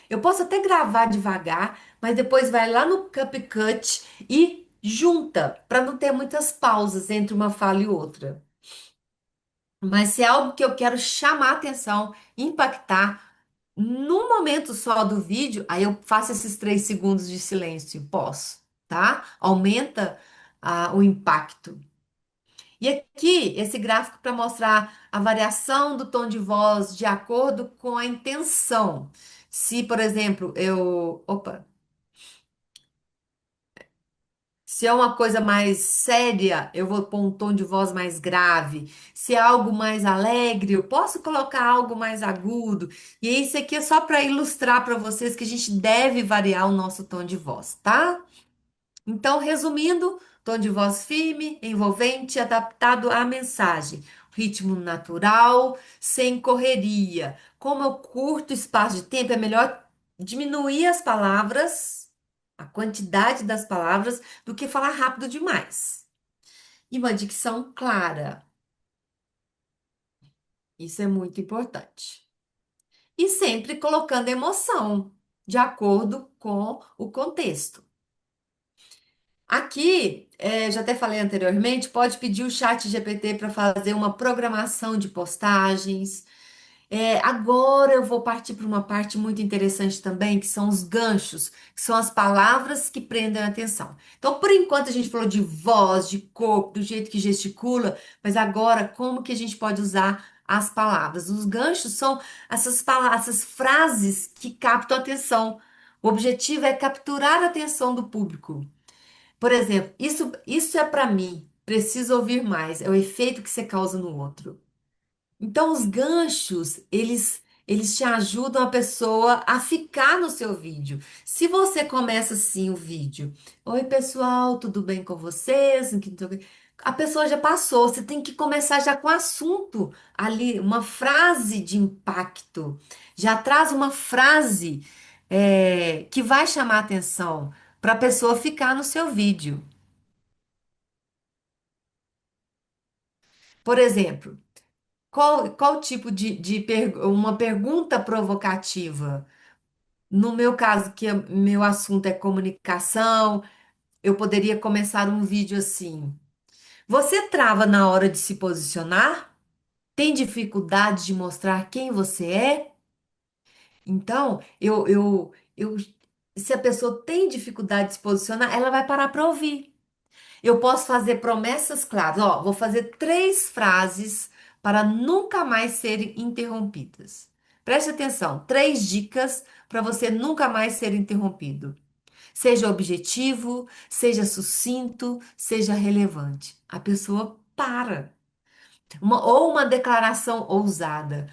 Eu posso até gravar devagar, mas depois vai lá no CapCut e junta, para não ter muitas pausas entre uma fala e outra. Mas se é algo que eu quero chamar a atenção, impactar, no momento só do vídeo, aí eu faço esses 3 segundos de silêncio. Posso, tá? Aumenta o impacto. E aqui, esse gráfico para mostrar a variação do tom de voz de acordo com a intenção. Se, por exemplo, eu. Opa! Se é uma coisa mais séria, eu vou pôr um tom de voz mais grave. Se é algo mais alegre, eu posso colocar algo mais agudo. E isso aqui é só para ilustrar para vocês que a gente deve variar o nosso tom de voz, tá? Então, resumindo, tom de voz firme, envolvente, adaptado à mensagem. Ritmo natural, sem correria. Como eu curto espaço de tempo, é melhor diminuir as palavras, a quantidade das palavras, do que falar rápido demais. E uma dicção clara. Isso é muito importante. E sempre colocando emoção, de acordo com o contexto. Aqui, já até falei anteriormente, pode pedir o chat GPT para fazer uma programação de postagens. Agora eu vou partir para uma parte muito interessante também, que são os ganchos, que são as palavras que prendem a atenção. Então, por enquanto, a gente falou de voz, de corpo, do jeito que gesticula, mas agora, como que a gente pode usar as palavras? Os ganchos são essas palavras, essas frases que captam a atenção. O objetivo é capturar a atenção do público. Por exemplo, isso é para mim, preciso ouvir mais, é o efeito que você causa no outro. Então, os ganchos, eles te ajudam a pessoa a ficar no seu vídeo. Se você começa assim o vídeo, oi pessoal, tudo bem com vocês? A pessoa já passou, você tem que começar já com assunto ali, uma frase de impacto. Já traz uma frase que vai chamar a atenção para a pessoa ficar no seu vídeo. Por exemplo, qual tipo uma pergunta provocativa? No meu caso, meu assunto é comunicação, eu poderia começar um vídeo assim. Você trava na hora de se posicionar? Tem dificuldade de mostrar quem você é? Então, se a pessoa tem dificuldade de se posicionar, ela vai parar para ouvir. Eu posso fazer promessas claras. Ó, vou fazer 3 frases para nunca mais serem interrompidas. Preste atenção, 3 dicas para você nunca mais ser interrompido. Seja objetivo, seja sucinto, seja relevante. A pessoa para. Ou uma declaração ousada.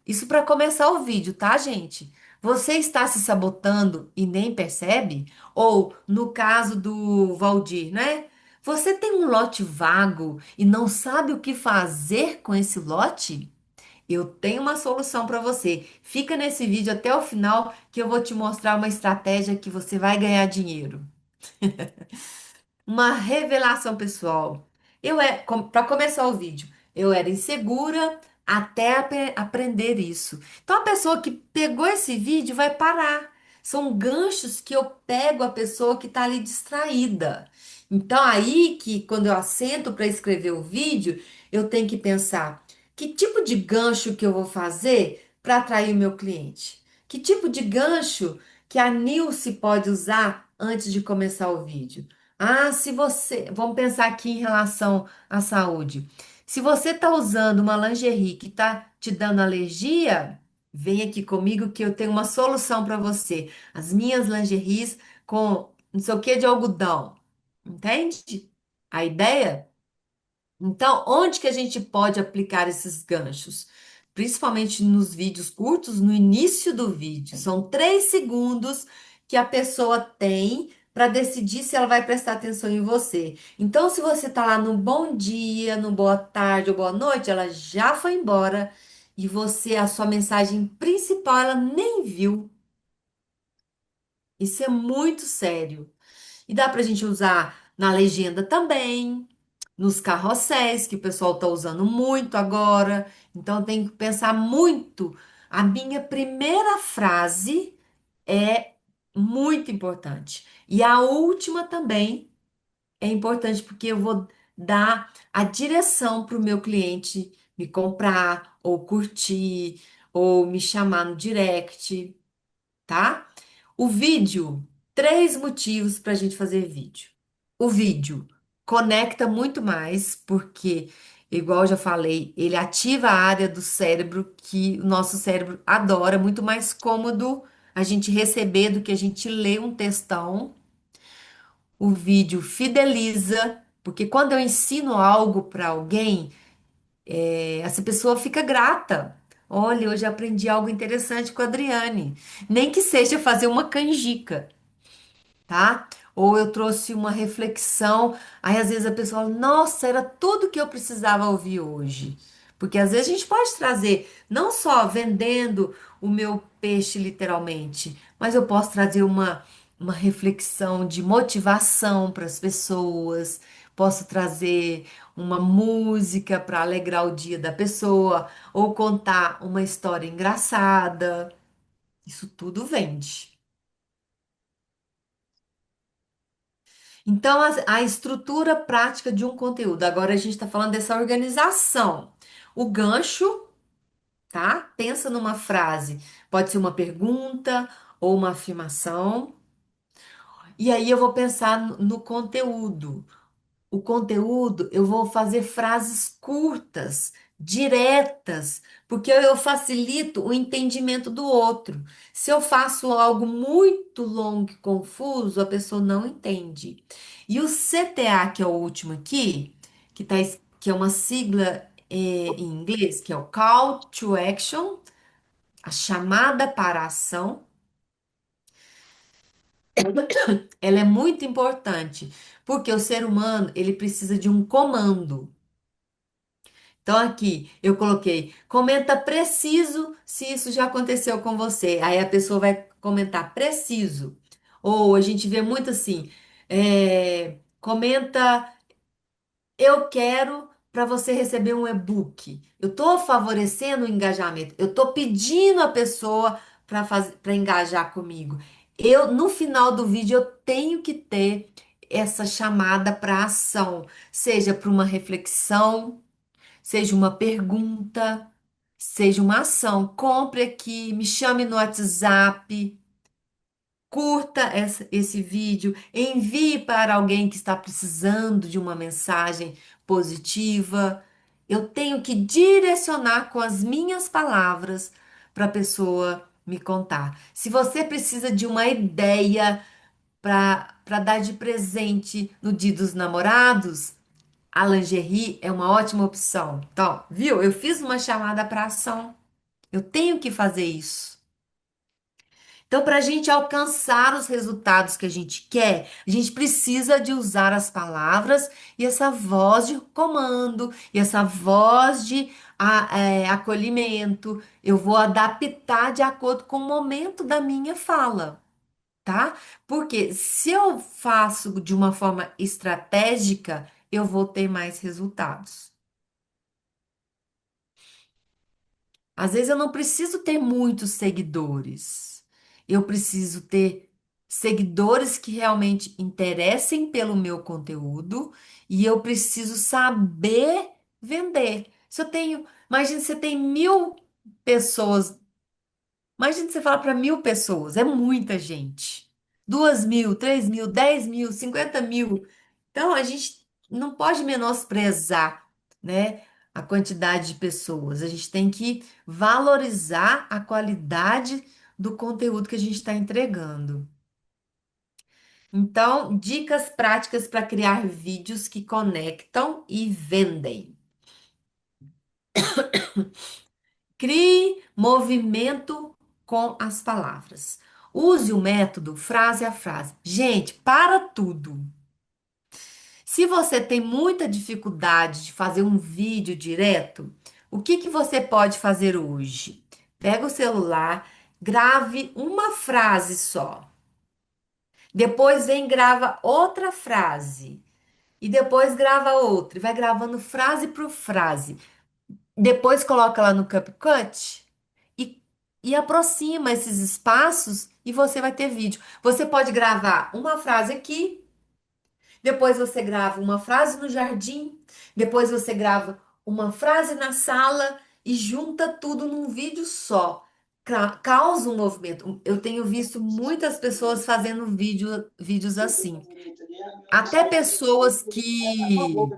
Isso para começar o vídeo, tá, gente? Você está se sabotando e nem percebe? Ou, no caso do Valdir, né? Você tem um lote vago e não sabe o que fazer com esse lote? Eu tenho uma solução para você. Fica nesse vídeo até o final que eu vou te mostrar uma estratégia que você vai ganhar dinheiro. Uma revelação pessoal. Para começar o vídeo, eu era insegura até aprender isso. Então a pessoa que pegou esse vídeo vai parar. São ganchos que eu pego a pessoa que está ali distraída. Então, aí que quando eu assento para escrever o vídeo, eu tenho que pensar que tipo de gancho que eu vou fazer para atrair o meu cliente? Que tipo de gancho que a Nilce pode usar antes de começar o vídeo? Ah, se você. Vamos pensar aqui em relação à saúde. Se você está usando uma lingerie que está te dando alergia, vem aqui comigo que eu tenho uma solução para você. As minhas lingeries com não sei o que de algodão. Entende a ideia? Então, onde que a gente pode aplicar esses ganchos? Principalmente nos vídeos curtos, no início do vídeo. São 3 segundos que a pessoa tem para decidir se ela vai prestar atenção em você. Então, se você está lá no bom dia, no boa tarde ou boa noite, ela já foi embora e você, a sua mensagem principal, ela nem viu. Isso é muito sério. E dá para a gente usar na legenda também, nos carrosséis, que o pessoal está usando muito agora. Então tem que pensar muito. A minha primeira frase é muito importante. E a última também é importante, porque eu vou dar a direção para o meu cliente me comprar, ou curtir, ou me chamar no direct, tá? O vídeo, 3 motivos para a gente fazer vídeo. O vídeo conecta muito mais, porque, igual eu já falei, ele ativa a área do cérebro que o nosso cérebro adora, muito mais cômodo a gente receber do que a gente ler um textão. O vídeo fideliza, porque quando eu ensino algo para alguém, essa pessoa fica grata. Olha, hoje aprendi algo interessante com a Adriane. Nem que seja fazer uma canjica, tá? Ou eu trouxe uma reflexão, aí às vezes a pessoa fala, nossa, era tudo que eu precisava ouvir hoje. Porque às vezes a gente pode trazer, não só vendendo o meu peixe literalmente, mas eu posso trazer uma reflexão de motivação para as pessoas, posso trazer uma música para alegrar o dia da pessoa, ou contar uma história engraçada. Isso tudo vende. Então, a estrutura prática de um conteúdo. Agora a gente está falando dessa organização. O gancho, tá? Pensa numa frase. Pode ser uma pergunta ou uma afirmação. E aí eu vou pensar no conteúdo. O conteúdo, eu vou fazer frases curtas, diretas, porque eu facilito o entendimento do outro. Se eu faço algo muito longo e confuso, a pessoa não entende. E o CTA, que é o último aqui, que é uma sigla em inglês, que é o Call to Action, a chamada para a ação, ela é muito importante, porque o ser humano, ele precisa de um comando. Então, aqui eu coloquei, comenta preciso se isso já aconteceu com você. Aí a pessoa vai comentar preciso. Ou a gente vê muito assim, comenta, eu quero para você receber um e-book. Eu estou favorecendo o engajamento. Eu estou pedindo a pessoa para engajar comigo. No final do vídeo, eu tenho que ter essa chamada para ação, seja para uma reflexão, seja uma pergunta, seja uma ação. Compre aqui, me chame no WhatsApp, curta esse vídeo, envie para alguém que está precisando de uma mensagem positiva. Eu tenho que direcionar com as minhas palavras para a pessoa me contar. Se você precisa de uma ideia para dar de presente no Dia dos Namorados, a lingerie é uma ótima opção. Então, viu? Eu fiz uma chamada para ação. Eu tenho que fazer isso. Então, para a gente alcançar os resultados que a gente quer, a gente precisa de usar as palavras e essa voz de comando, e essa voz de acolhimento. Eu vou adaptar de acordo com o momento da minha fala, tá? Porque se eu faço de uma forma estratégica, eu vou ter mais resultados. Às vezes eu não preciso ter muitos seguidores. Eu preciso ter seguidores que realmente interessem pelo meu conteúdo e eu preciso saber vender. Se eu tenho, imagina você tem 1.000 pessoas. Imagina você falar para 1.000 pessoas, é muita gente. 2.000, 3.000, 10.000, 50.000. Então, a gente não pode menosprezar, né, a quantidade de pessoas. A gente tem que valorizar a qualidade do conteúdo que a gente está entregando. Então, dicas práticas para criar vídeos que conectam e vendem. Crie movimento com as palavras. Use o método frase a frase. Gente, para tudo. Se você tem muita dificuldade de fazer um vídeo direto, o que que você pode fazer hoje? Pega o celular, grave uma frase só. Depois vem e grava outra frase. E depois grava outra. E vai gravando frase por frase. Depois coloca lá no CapCut e, e aproxima esses espaços e você vai ter vídeo. Você pode gravar uma frase aqui, depois você grava uma frase no jardim, depois você grava uma frase na sala e junta tudo num vídeo só. Causa um movimento. Eu tenho visto muitas pessoas fazendo vídeos assim. Até pessoas que O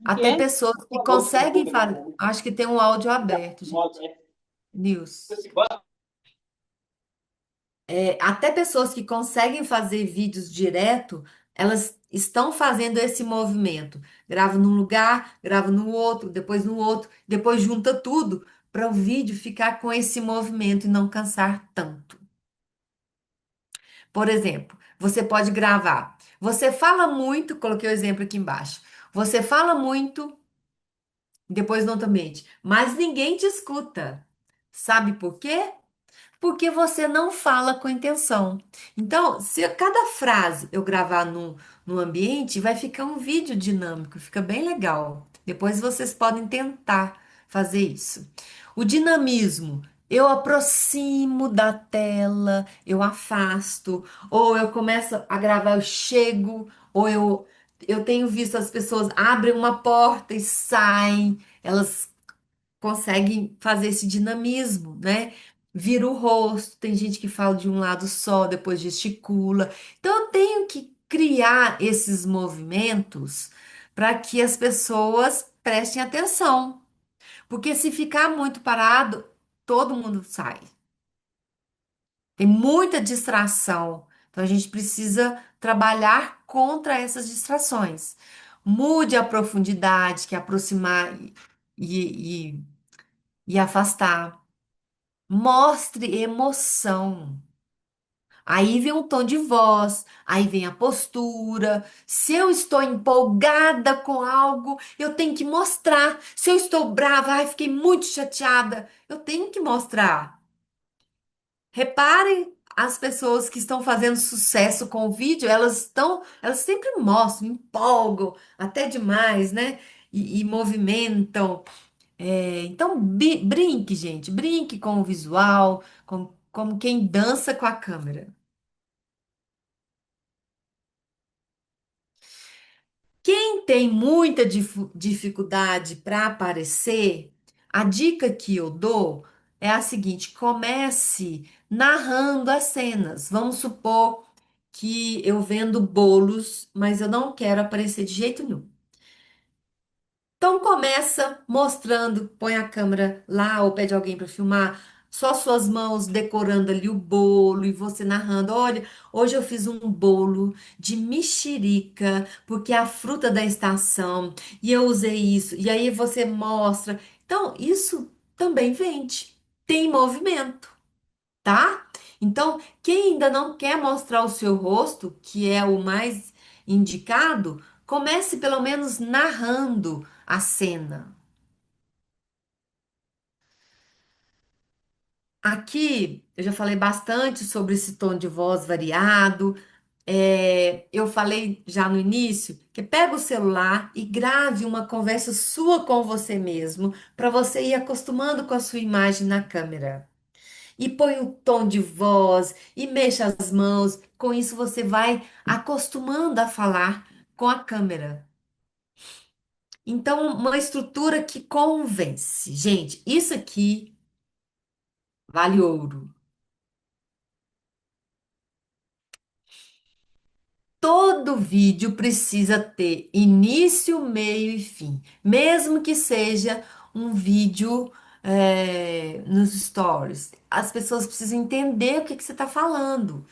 Até quê? pessoas que conseguem fazer. Acho que tem um áudio aberto, gente. News. Até pessoas que conseguem fazer vídeos direto, elas estão fazendo esse movimento. Grava num lugar, grava no outro, depois junta tudo para o vídeo ficar com esse movimento e não cansar tanto. Por exemplo, você pode gravar. Você fala muito, coloquei o exemplo aqui embaixo. Você fala muito, depois não mente, mas ninguém te escuta. Sabe por quê? Porque você não fala com intenção. Então, se cada frase eu gravar no ambiente, vai ficar um vídeo dinâmico, fica bem legal. Depois vocês podem tentar fazer isso. O dinamismo, eu aproximo da tela, eu afasto, ou eu começo a gravar, eu chego, ou eu tenho visto as pessoas abrem uma porta e saem, elas conseguem fazer esse dinamismo, né? Vira o rosto, tem gente que fala de um lado só, depois gesticula. Então, eu tenho que criar esses movimentos para que as pessoas prestem atenção. Porque se ficar muito parado, todo mundo sai. Tem muita distração. Então, a gente precisa trabalhar contra essas distrações. Mude a profundidade, que é aproximar e, e afastar. Mostre emoção. Aí vem o tom de voz, aí vem a postura. Se eu estou empolgada com algo, eu tenho que mostrar. Se eu estou brava, ai, fiquei muito chateada, eu tenho que mostrar. Reparem as pessoas que estão fazendo sucesso com o vídeo, elas sempre mostram, empolgam, até demais, né? E movimentam. Então, brinque, gente, brinque com o visual, como quem dança com a câmera. Quem tem muita dificuldade para aparecer, a dica que eu dou é a seguinte: comece narrando as cenas. Vamos supor que eu vendo bolos, mas eu não quero aparecer de jeito nenhum. Então começa mostrando, põe a câmera lá ou pede alguém para filmar, só suas mãos decorando ali o bolo e você narrando, olha, hoje eu fiz um bolo de mexerica, porque é a fruta da estação, e eu usei isso. E aí você mostra. Então, isso também vende. Tem movimento, tá? Então, quem ainda não quer mostrar o seu rosto, que é o mais indicado, comece pelo menos narrando a cena. Aqui eu já falei bastante sobre esse tom de voz variado. Eu falei já no início que pega o celular e grave uma conversa sua com você mesmo, para você ir acostumando com a sua imagem na câmera. e põe o tom de voz e mexa as mãos. Com isso você vai acostumando a falar com a câmera. Então, uma estrutura que convence. Gente, isso aqui vale ouro. Todo vídeo precisa ter início, meio e fim, mesmo que seja um vídeo nos stories. As pessoas precisam entender o que que você está falando.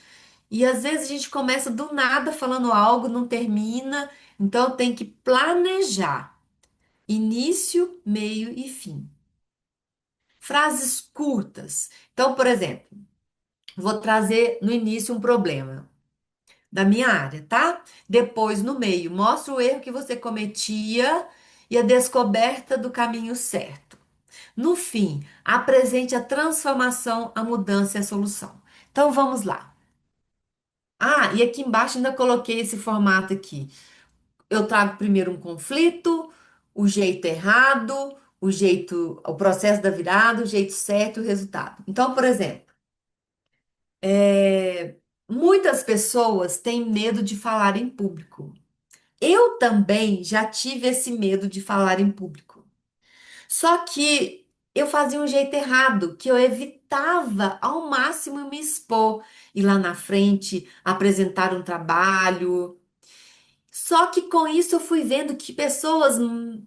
E às vezes a gente começa do nada falando algo, não termina, então tem que planejar início, meio e fim. Frases curtas. Então, por exemplo, vou trazer no início um problema da minha área, tá? Depois, no meio, mostra o erro que você cometia e a descoberta do caminho certo. No fim, apresente a transformação, a mudança e a solução. Então, vamos lá. Ah, e aqui embaixo ainda coloquei esse formato aqui. Eu trago primeiro um conflito, o jeito errado, o processo da virada, o jeito certo e o resultado. Então, por exemplo, muitas pessoas têm medo de falar em público. Eu também já tive esse medo de falar em público. Só que eu fazia um jeito errado, que eu evitava ao máximo me expor, ir lá na frente, apresentar um trabalho. Só que com isso eu fui vendo que pessoas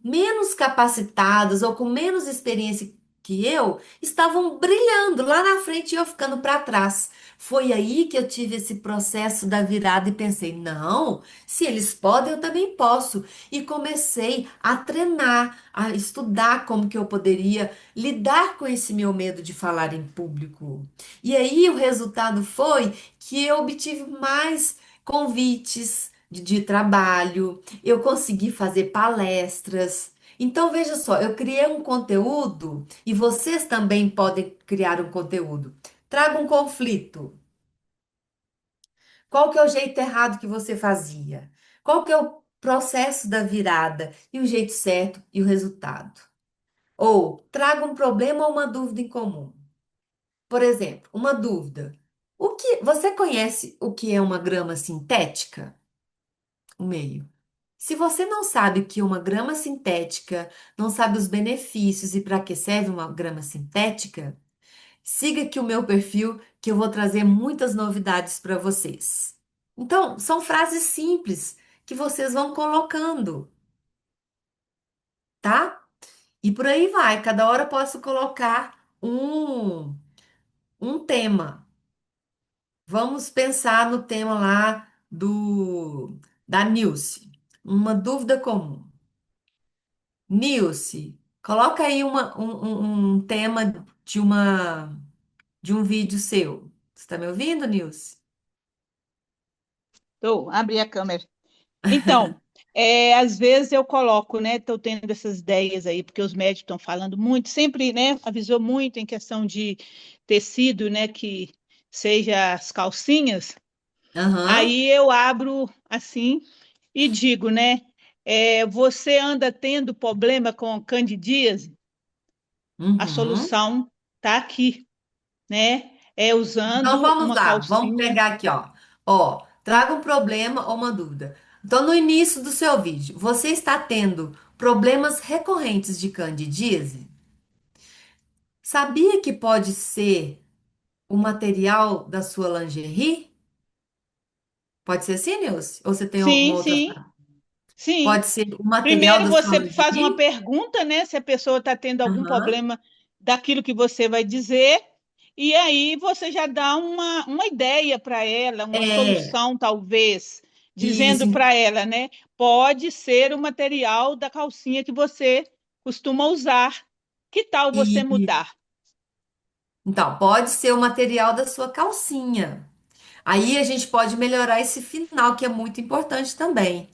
menos capacitadas ou com menos experiência que eu estavam brilhando lá na frente e eu ficando para trás. Foi aí que eu tive esse processo da virada e pensei, não, se eles podem, eu também posso. E comecei a treinar, a estudar como que eu poderia lidar com esse meu medo de falar em público. E aí o resultado foi que eu obtive mais convites de trabalho, eu consegui fazer palestras. Então, veja só, eu criei um conteúdo e vocês também podem criar um conteúdo. Traga um conflito. Qual que é o jeito errado que você fazia? Qual que é o processo da virada e o jeito certo e o resultado? Ou traga um problema ou uma dúvida em comum. Por exemplo, uma dúvida. Você conhece o que é uma grama sintética? O meio. Se você não sabe o que é uma grama sintética, não sabe os benefícios e para que serve uma grama sintética, siga aqui o meu perfil que eu vou trazer muitas novidades para vocês. Então, são frases simples que vocês vão colocando, tá? E por aí vai. Cada hora eu posso colocar um tema. Vamos pensar no tema lá da Nilce. Uma dúvida comum. Nilce, coloca aí um tema de um vídeo seu. Você está me ouvindo, Nilce? Tô, abri a câmera. Então, às vezes eu coloco, né? Estou tendo essas ideias aí, porque os médicos estão falando muito, sempre, né? Avisou muito em questão de tecido, né? Que seja as calcinhas. Aham. Aí eu abro assim e digo, né? Você anda tendo problema com candidíase? A Uhum. solução está aqui, né? É Então usando vamos uma lá, vamos calcinha. pegar aqui, ó. Ó, traga um problema ou uma dúvida. Então, no início do seu vídeo, você está tendo problemas recorrentes de candidíase? Sabia que pode ser o material da sua lingerie? Pode ser assim, Nilce? Ou você tem alguma Sim, outra? sim, sim. Pode ser o material Primeiro da sua você faz uma lingerie? pergunta, né? Se a pessoa está tendo algum Aham. problema daquilo que você vai dizer, e aí você já dá uma ideia para ela, uma É, solução, talvez, isso. dizendo para ela, né? Pode ser o material da calcinha que você costuma usar. Que tal você E, mudar? então, pode ser o material da sua calcinha. Aí a gente pode melhorar esse final, que é muito importante também.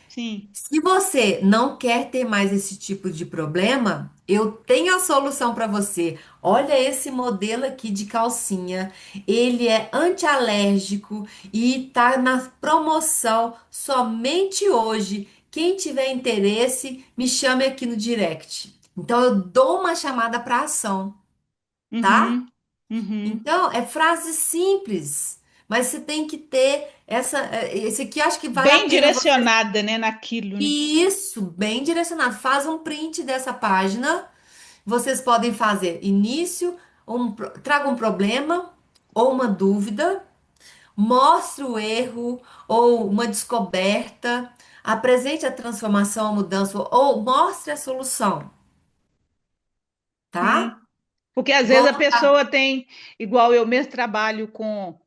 Sim. Se você não quer ter mais esse tipo de problema, eu tenho a solução para você. Olha esse modelo aqui de calcinha. Ele é antialérgico e está na promoção somente hoje. Quem tiver interesse, me chame aqui no direct. Então eu dou uma chamada para ação, tá? Uhum. Uhum. Então, é frase simples, mas você tem que ter esse aqui acho que vale a Bem pena você. direcionada, né, naquilo, né? Isso, bem direcionado. Faz um print dessa página. Vocês podem fazer início, traga um problema ou uma dúvida, mostre o erro ou uma descoberta, apresente a transformação, a mudança ou mostre a solução, Sim. tá? Porque às Vou vezes a mandar. pessoa tem, igual eu mesmo trabalho com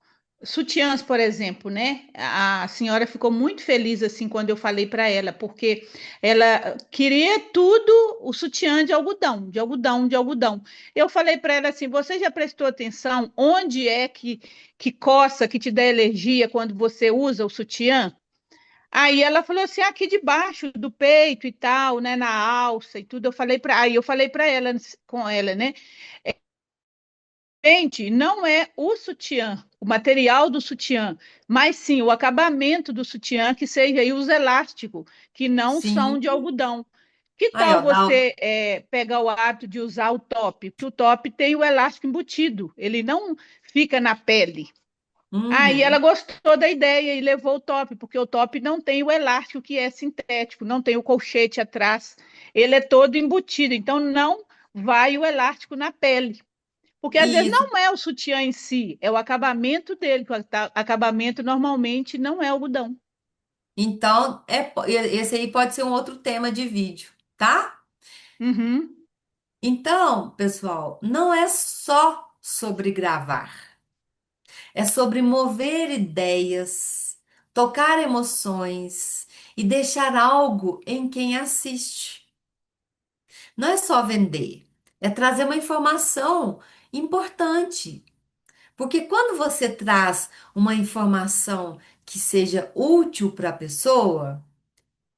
sutiãs, por exemplo, né? A senhora ficou muito feliz assim quando eu falei para ela, porque ela queria tudo o sutiã de algodão, de algodão, de algodão. Eu falei para ela assim: você já prestou atenção onde é que coça, que te dá alergia quando você usa o sutiã? Aí ela falou assim, aqui debaixo do peito e tal, né, na alça e tudo. Aí eu falei para ela com ela, né? Gente, não é o sutiã, o material do sutiã, mas sim o acabamento do sutiã que seja aí os elásticos, que não são de Sim. algodão. Que Aí, tal ó, dá. você pegar o hábito de usar o top? Porque o top tem o elástico embutido, ele não fica na pele. Aí ela Uhum. gostou da ideia e levou o top, porque o top não tem o elástico que é sintético, não tem o colchete atrás, ele é todo embutido, então não vai o elástico na pele. Porque às vezes Isso. não é o sutiã em si, é o acabamento dele, que o acabamento normalmente não é algodão. Então, esse aí pode ser um outro tema de vídeo, tá? Uhum. Então, pessoal, não é só sobre gravar, é sobre mover ideias, tocar emoções e deixar algo em quem assiste. Não é só vender, é trazer uma informação importante. Porque quando você traz uma informação que seja útil para a pessoa,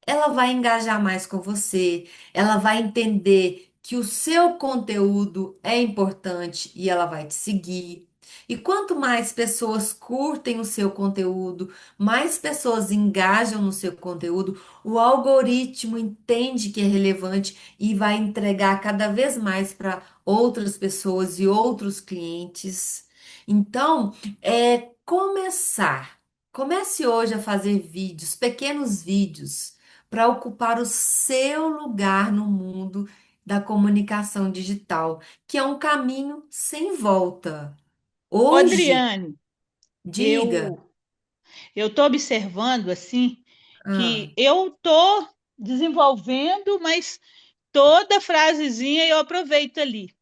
ela vai engajar mais com você, ela vai entender que o seu conteúdo é importante e ela vai te seguir. E quanto mais pessoas curtem o seu conteúdo, mais pessoas engajam no seu conteúdo, o algoritmo entende que é relevante e vai entregar cada vez mais para outras pessoas e outros clientes. Então, é começar. Comece hoje a fazer vídeos, pequenos vídeos para ocupar o seu lugar no mundo da comunicação digital, que é um caminho sem volta. Ô, Hoje, Adriane, diga. eu eu estou observando assim Ah, que eu estou desenvolvendo, mas toda frasezinha eu aproveito ali.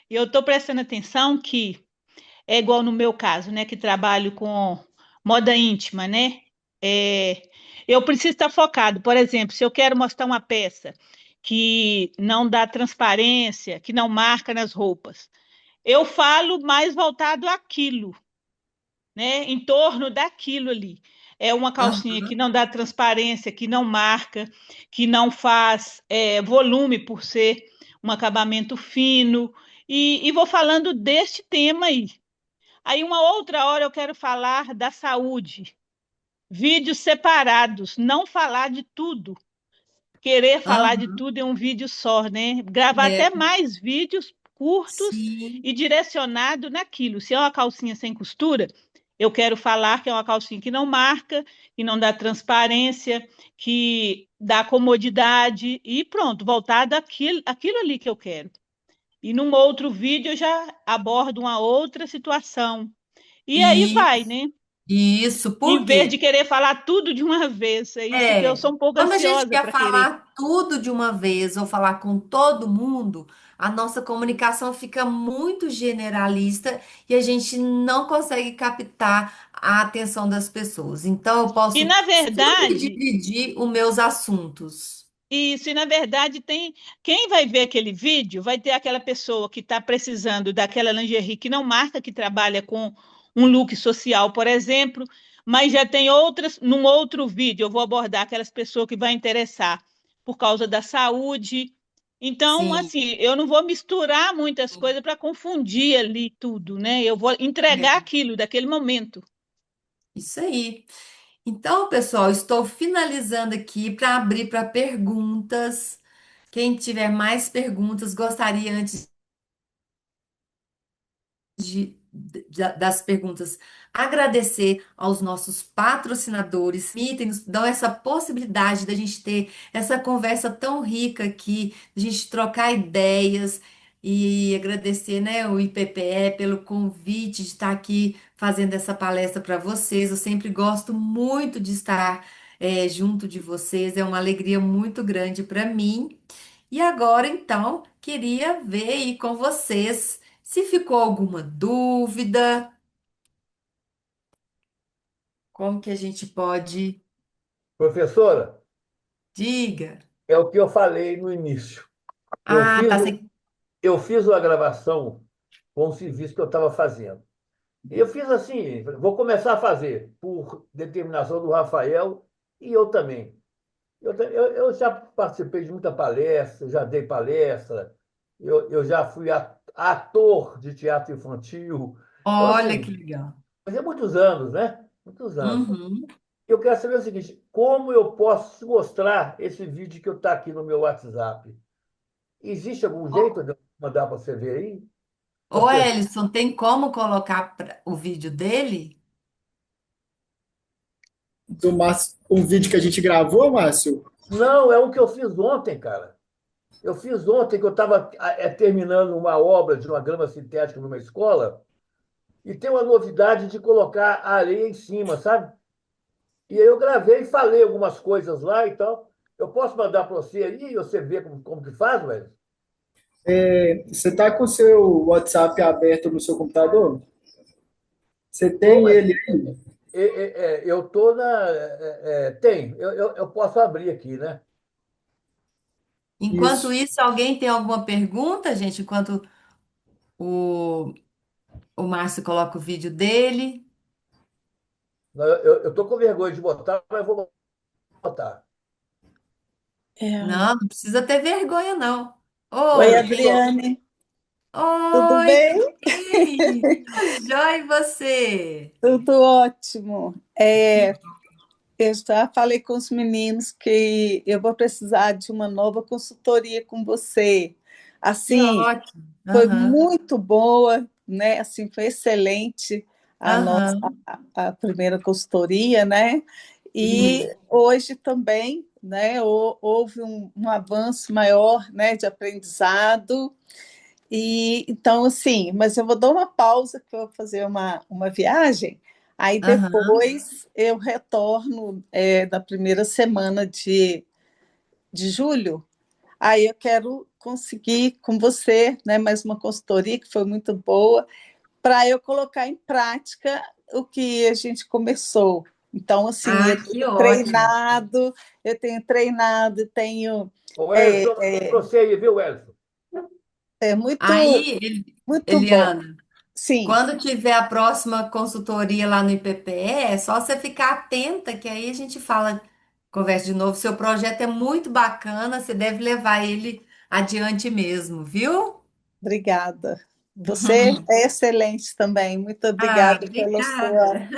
Eu estou prestando atenção que é igual no meu caso, né, que trabalho com moda íntima, né? É, eu preciso estar focado. Por exemplo, se eu quero mostrar uma peça que não dá transparência, que não marca nas roupas, eu falo mais voltado àquilo, né? Em torno daquilo ali. É uma calcinha que aham, não dá transparência, que não marca, que não faz volume por ser um acabamento fino. E vou falando deste tema aí. Aí, uma outra hora, eu quero falar da saúde. Vídeos separados, não falar de tudo. Querer falar de aham, tudo em um vídeo só, né? Gravar até é, mais vídeos curtos sim, e direcionado naquilo. Se é uma calcinha sem costura, eu quero falar que é uma calcinha que não marca, que não dá transparência, que dá comodidade e pronto, voltado àquilo ali que eu quero. E num outro vídeo eu já abordo uma outra situação. E aí e vai, né? isso, Em por vez de quê? querer falar tudo de uma vez. É isso que eu É, sou um pouco quando a gente ansiosa quer para querer. falar tudo de uma vez ou falar com todo mundo, a nossa comunicação fica muito generalista e a gente não consegue captar a atenção das pessoas. Então, eu E posso na super verdade, dividir os meus assuntos. isso, e na verdade tem quem vai ver aquele vídeo vai ter aquela pessoa que está precisando daquela lingerie que não marca, que trabalha com um look social, por exemplo, mas já tem outras, num outro vídeo eu vou abordar aquelas pessoas que vai interessar por causa da saúde. Então, Sim, assim, eu não vou misturar muitas coisas para confundir ali tudo, né? Eu vou entregar é, aquilo daquele momento. isso aí. Então, pessoal, estou finalizando aqui para abrir para perguntas. Quem tiver mais perguntas, gostaria antes das perguntas, agradecer aos nossos patrocinadores, que nos dão essa possibilidade da gente ter essa conversa tão rica aqui, de a gente trocar ideias e agradecer, né, o IPPE pelo convite de estar aqui fazendo essa palestra para vocês. Eu sempre gosto muito de estar junto de vocês, é uma alegria muito grande para mim. E agora, então, queria ver aí com vocês se ficou alguma dúvida, como que a gente pode. Professora, Diga. é o que eu falei no início. Eu Ah, fiz, tá sem. eu fiz uma gravação com o serviço que eu estava fazendo. E eu fiz assim, vou começar a fazer, por determinação do Rafael e eu também. Eu já participei de muita palestra, já dei palestra, eu já fui ator de teatro infantil. Então, Olha que assim, legal. fazia muitos anos, né? Muitos anos. Uhum. Eu quero saber o seguinte: como eu posso mostrar esse vídeo que está aqui no meu WhatsApp? Existe algum jeito de eu mandar para você ver aí? Para as Ô, pessoas? Ellison, tem como colocar o vídeo dele? Um vídeo que a gente gravou, Márcio? Não, é um que eu fiz ontem, cara. Eu fiz ontem que eu estava terminando uma obra de uma grama sintética numa escola e tem uma novidade de colocar areia em cima, sabe? E aí eu gravei e falei algumas coisas lá e tal. Eu posso mandar para você aí e você vê como que faz, velho? Você está com o seu WhatsApp aberto no seu computador? Você Tô, tem mas ele aí? eu tô na. Tem, eu posso abrir aqui, né? Enquanto Isso. isso, alguém tem alguma pergunta, gente? Enquanto o, o Márcio coloca o vídeo dele. Eu tô com vergonha de botar, mas eu vou botar. É. Não, não precisa ter vergonha, não. Oi, Olha Oi, só, Adriane, tudo oi, bem? tudo bem? Tudo jóia e você? Tudo ótimo. Que, Eu já falei com os meninos que eu vou precisar de uma nova consultoria com você. que Assim, ótimo. foi Aham, muito boa, né? Assim, foi excelente a nossa aham. a primeira consultoria, né? E Isso. hoje também, né? Houve um avanço maior, né? De aprendizado. E então, assim, mas eu vou dar uma pausa, que eu vou fazer uma viagem, aí Aham. depois eu retorno na primeira semana de julho. Aí eu quero conseguir com você, né, mais uma consultoria que foi muito boa, para eu colocar em prática o que a gente começou. Então, assim, Ah, que ótimo. eu tenho treinado, tenho o é, Elson, para você aí, viu, Elson? muito, Aí, muito bom. Eliana, Sim. quando tiver a próxima consultoria lá no IPPE, é só você ficar atenta, que aí a gente fala, conversa de novo. Seu projeto é muito bacana, você deve levar ele adiante mesmo, viu? Obrigada. Você é excelente também. Muito Ah, obrigada pela sua. obrigada.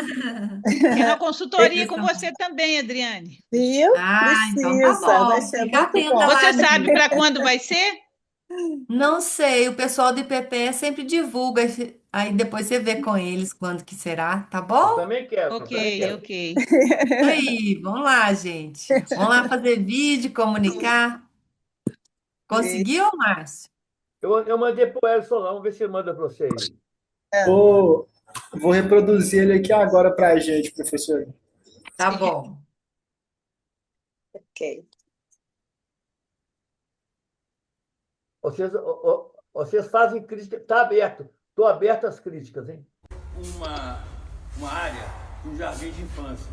Quero uma consultoria com Eles você também, Adriane. Viu? Ah, então tá Precisa, vai bom. ser Fica muito atenta bom. lá, Você sabe Eli. para quando vai ser? Não sei, o pessoal do IPPE sempre divulga, aí depois você vê com eles quando que será, tá Eu bom? também quero, eu Ok, também quero. ok. Aí, vamos lá, gente. Vamos lá fazer vídeo, comunicar. Conseguiu, Márcio? Eu mandei para o Elson lá, vamos ver se ele manda para você aí. Vou reproduzir ele aqui agora para a gente, professor. Tá bom. Ok. Vocês fazem crítica, está aberto. Estou aberto às críticas, hein? Uma área do jardim de infância.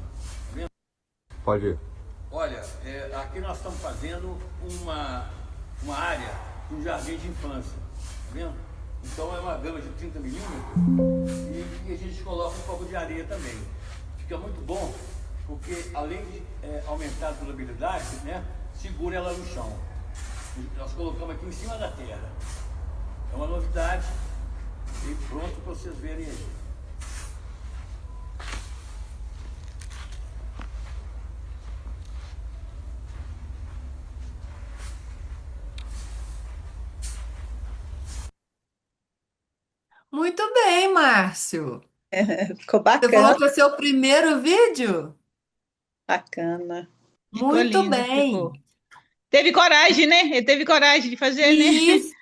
Pode ir. Olha, aqui nós estamos fazendo uma área do jardim de infância, tá vendo? Então é uma gama de 30 milímetros e a gente coloca um pouco de areia também. Fica muito bom, porque além de aumentar a durabilidade, né, segura ela no chão. Nós colocamos aqui em cima da terra. É uma novidade e pronto para vocês verem aí. Muito bem, Márcio. Ficou Você falou bacana, que é o seu primeiro vídeo? bacana. Ficou Muito lindo, bem. ficou. Teve coragem, né? Ele teve coragem de fazer, né? Isso.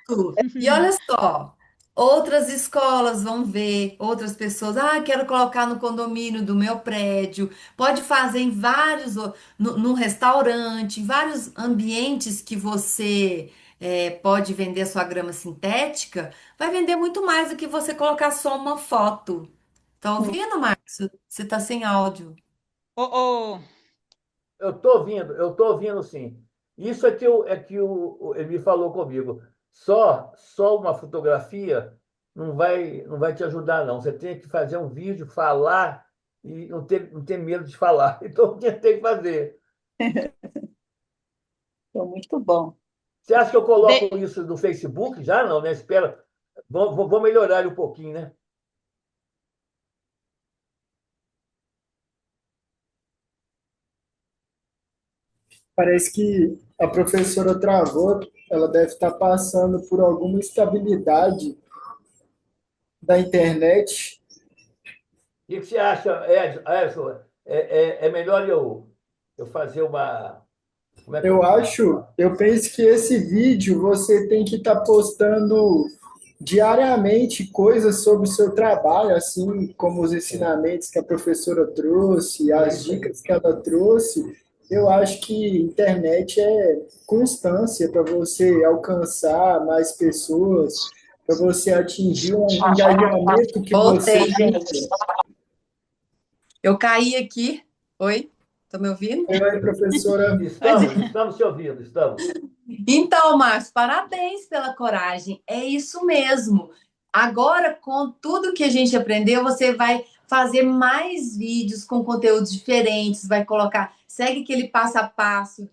E olha só, outras escolas vão ver, outras pessoas, quero colocar no condomínio do meu prédio. Pode fazer em vários, no restaurante, em vários ambientes que você pode vender sua grama sintética, vai vender muito mais do que você colocar só uma foto. Tá ouvindo, Márcio? Você tá sem áudio. Ô, ô, Eu tô ouvindo sim. Isso ele me falou comigo. Só uma fotografia não vai te ajudar, não. Você tem que fazer um vídeo, falar e não ter medo de falar. Então, tem que fazer. Ficou muito bom. Você acha que eu de- coloco isso no Facebook? Já não, né? Espera. Vou melhorar ele um pouquinho, né? Parece que a professora travou, ela deve estar passando por alguma instabilidade da internet. O que você acha, Edson? É melhor eu fazer uma. Como é que eu Eu digo? acho, eu penso que esse vídeo você tem que estar postando diariamente coisas sobre o seu trabalho, assim como os É, ensinamentos que a professora trouxe, é as isso aí. dicas que ela trouxe. Eu acho que internet é constância para você alcançar mais pessoas, para você atingir um engajamento que você Voltei, quer. gente. Eu caí aqui. Oi? Tá me ouvindo? Oi, professora. Estamos te ouvindo, estamos. Então, Márcio, parabéns pela coragem. É isso mesmo. Agora, com tudo que a gente aprendeu, você vai fazer mais vídeos com conteúdos diferentes, vai colocar, segue aquele passo a passo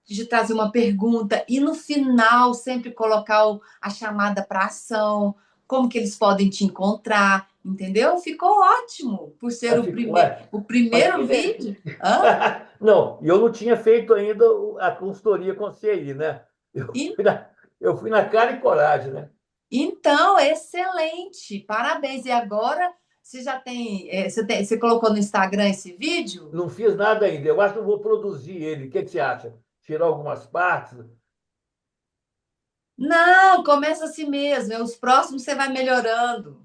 de trazer uma pergunta e no final sempre colocar a chamada para ação, como que eles podem te encontrar, entendeu? Ficou ótimo por ser Ué, o mas primeiro vídeo. Hã? não, e eu não tinha feito ainda a consultoria com você aí, né? Eu E fui eu fui na cara e coragem, né? Então, excelente, parabéns. E agora você já você colocou no Instagram esse vídeo? Não fiz nada ainda. Eu acho que eu vou produzir ele. O que você acha? Tirar algumas partes? Não, começa assim mesmo. Os próximos você vai melhorando.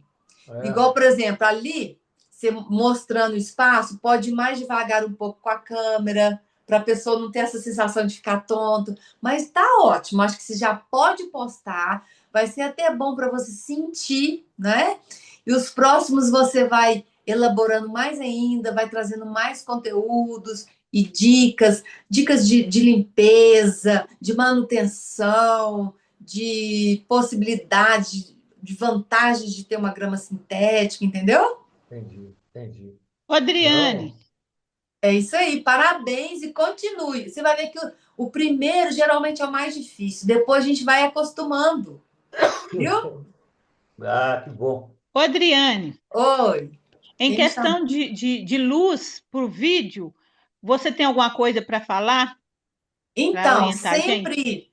É, Igual, por exemplo, ali, você mostrando o espaço, pode ir mais devagar um pouco com a câmera, para a pessoa não ter essa sensação de ficar tonto. Mas tá ótimo, acho que você já pode postar, vai ser até bom para você sentir, né? E os próximos você vai elaborando mais ainda, vai trazendo mais conteúdos e dicas de limpeza, de manutenção, de possibilidade de vantagens de ter uma grama sintética, entendeu? entendi. Ô, Adriane, Não, É isso aí, parabéns e continue. Você vai ver que o primeiro geralmente é o mais difícil, depois a gente vai acostumando, viu? que bom. ô, Adriane, Oi, em quem me chamou? questão de luz para o vídeo, você tem alguma coisa para falar, para Então, orientar a gente? sempre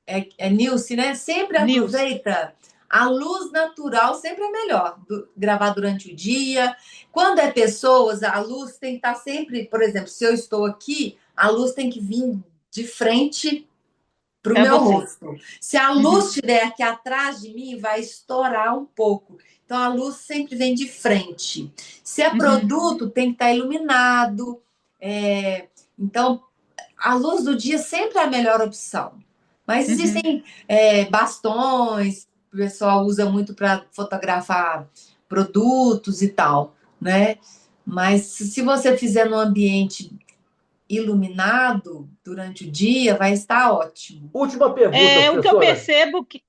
é Nilce, né? Sempre Nilce. aproveita a luz natural, sempre é melhor gravar durante o dia. Quando é pessoas, a luz tem que estar sempre, por exemplo, se eu estou aqui, a luz tem que vir de frente para o Para meu você. rosto. Se a luz Uhum, estiver aqui atrás de mim, vai estourar um pouco. Então, a luz sempre vem de frente. Se é uhum, produto, tem que estar iluminado. Então, a luz do dia sempre é a melhor opção. Mas uhum. existem bastões, o pessoal usa muito para fotografar produtos e tal, né? Mas se você fizer num ambiente iluminado durante o dia, vai estar ótimo. Última pergunta, É, o que eu professora. percebo que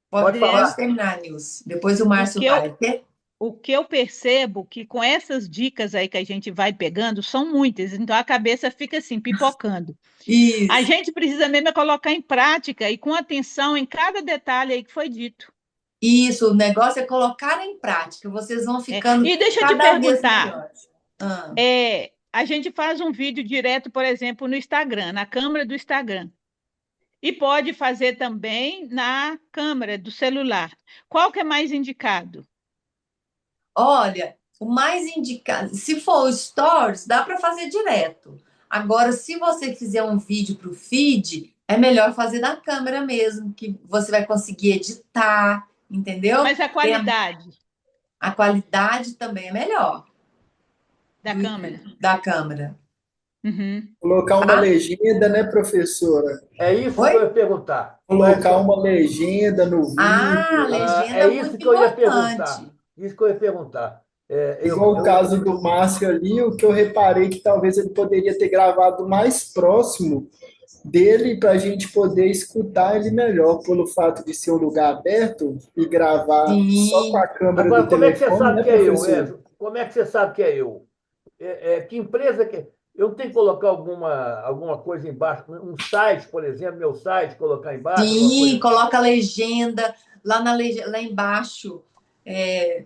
Pode Pode falar. terminar, Nilce. Depois o o Márcio que eu vai. Quê? o que eu percebo que com essas dicas aí que a gente vai pegando são muitas, então a cabeça fica assim pipocando. A Isso, gente precisa mesmo é colocar em prática e com atenção em cada detalhe aí que foi dito. isso. O negócio é colocar em prática. Vocês vão É, ficando e deixa eu te cada vez perguntar, melhores. Ah, a gente faz um vídeo direto, por exemplo, no Instagram, na câmera do Instagram. E pode fazer também na câmera do celular. Qual que é mais indicado? Olha, o mais indicado, se for o Stories, dá para fazer direto. Agora, se você fizer um vídeo para o feed, é melhor fazer na câmera mesmo, que você vai conseguir editar, entendeu? Mas a qualidade A qualidade também é melhor da câmera. da câmera. Uhum. Colocar uma legenda, né, professora? É isso Oi? que eu ia perguntar. Colocar uma legenda no vídeo. Ah, a legenda É é isso muito que eu ia importante. perguntar. Isso que eu ia perguntar. Igual o caso do Márcio ali, o que eu reparei que talvez ele poderia ter gravado mais próximo dele para a gente poder escutar ele melhor, pelo fato de ser um lugar aberto e gravar só com Sim. a câmera Agora, do como é que você telefone, sabe né, que é eu, professor? Enzo? Como é que você sabe que é eu? Que empresa que. Eu tenho que colocar alguma coisa embaixo, um site, por exemplo, meu site, colocar embaixo, alguma coisa Sim, assim. coloca a legenda lá embaixo,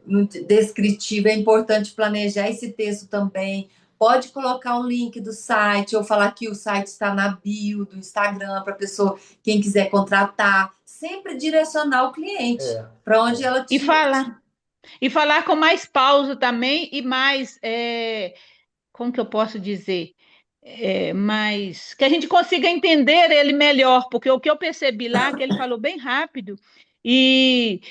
no descritivo. É importante planejar esse texto também. Pode colocar um link do site, ou falar que o site está na bio do Instagram, para a pessoa, quem quiser contratar. Sempre direcionar o cliente para onde ela E te. falar com mais pausa também e mais, como que eu posso dizer? Mais que a gente consiga entender ele melhor, porque o que eu percebi lá é que ele falou bem rápido e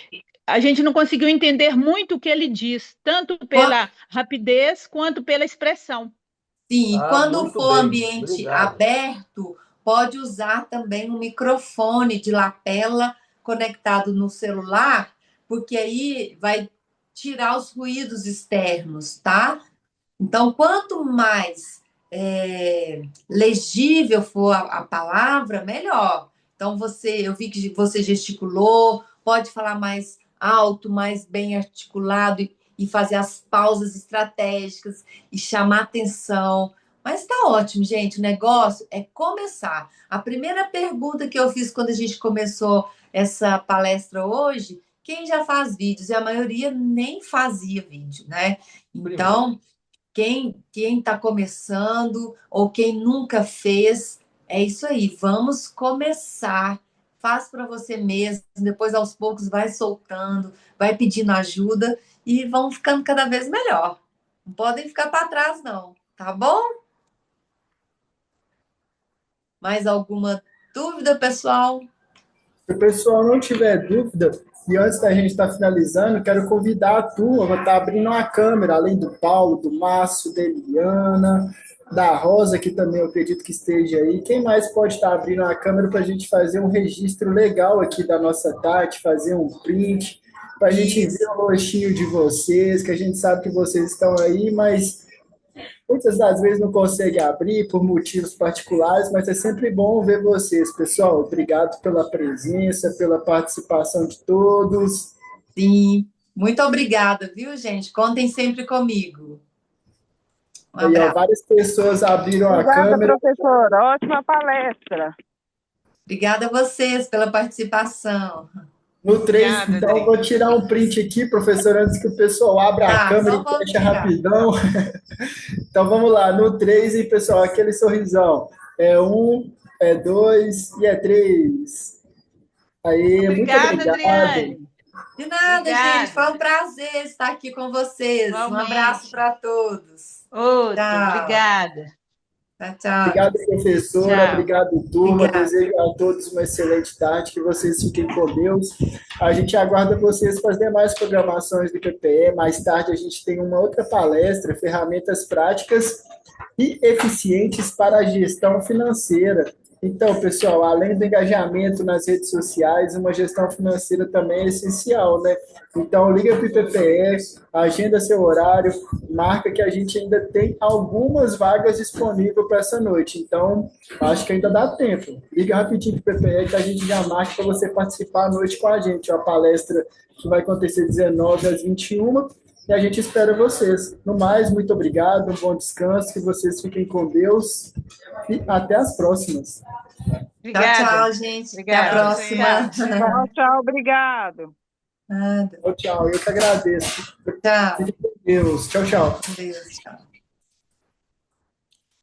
a gente não conseguiu entender muito o que ele diz, tanto pela rapidez quanto pela expressão. Sim, e quando Muito for bem. ambiente Obrigado. aberto, pode usar também um microfone de lapela conectado no celular, porque aí vai tirar os ruídos externos, tá? Então, quanto mais legível for a palavra, melhor. Então, eu vi que você gesticulou, pode falar mais alto, mais bem articulado e fazer as pausas estratégicas e chamar atenção. Mas tá ótimo, gente. O negócio é começar. A primeira pergunta que eu fiz quando a gente começou essa palestra hoje, quem já faz vídeos? E a maioria nem fazia vídeo, né? Então, quem está começando ou quem nunca fez, é isso aí. Vamos começar. Faz para você mesmo, depois aos poucos vai soltando, vai pedindo ajuda e vão ficando cada vez melhor. Não podem ficar para trás, não, tá bom? Mais alguma dúvida, pessoal? Se o pessoal não tiver dúvida, e antes da gente estar finalizando, quero convidar a turma para estar abrindo uma câmera, além do Paulo, do Márcio, da Eliana, da Rosa, que também eu acredito que esteja aí. Quem mais pode estar abrindo uma câmera para a gente fazer um registro legal aqui da nossa tarde, fazer um print, para a gente ver o rostinho de vocês, que a gente sabe que vocês estão aí, mas muitas das vezes não consegue abrir por motivos particulares, mas é sempre bom ver vocês, pessoal. Obrigado pela presença, pela participação de todos. Sim, muito obrigada, viu, gente? Contem sempre comigo. Um Aí, ó, abraço. várias pessoas abriram a Obrigada, câmera. professora. Ótima palestra. Obrigada a vocês pela participação. No 3, Obrigada, então, Adri. vou tirar um print aqui, professor, antes que o pessoal abra a câmera só e vamos feche tirar. rapidão. Então, vamos lá. No 3, e pessoal, aquele sorrisão. É 1, é 2 e é 3. Aí, Obrigada, muito obrigado. Adriane. De nada, Obrigada. gente. Foi um prazer estar aqui com vocês. Igualmente. Um abraço para todos. Outro, Tchau. obrigada. Tchau. Obrigado, professora. Tchau. Obrigado, turma. Obrigada. Desejo a todos uma excelente tarde. Que vocês fiquem com Deus. A gente aguarda vocês para as demais programações do PPE. Mais tarde, a gente tem uma outra palestra, ferramentas práticas e eficientes para a gestão financeira. Então, pessoal, além do engajamento nas redes sociais, uma gestão financeira também é essencial, né? Então, liga para o IPPE, agenda seu horário, marca que a gente ainda tem algumas vagas disponíveis para essa noite. Então, acho que ainda dá tempo. Liga rapidinho para o IPPE que a gente já marca para você participar à noite com a gente. Uma palestra que vai acontecer 19 às 21 e a gente espera vocês. No mais, muito obrigado, um bom descanso, que vocês fiquem com Deus e até as próximas. Obrigada. Tchau, gente. Obrigada, Até a próxima. Tchau, tchau. Obrigado. Nada. Tchau, tchau. Eu que agradeço. Tchau. Fique com Deus. Tchau, tchau. Deus, tchau.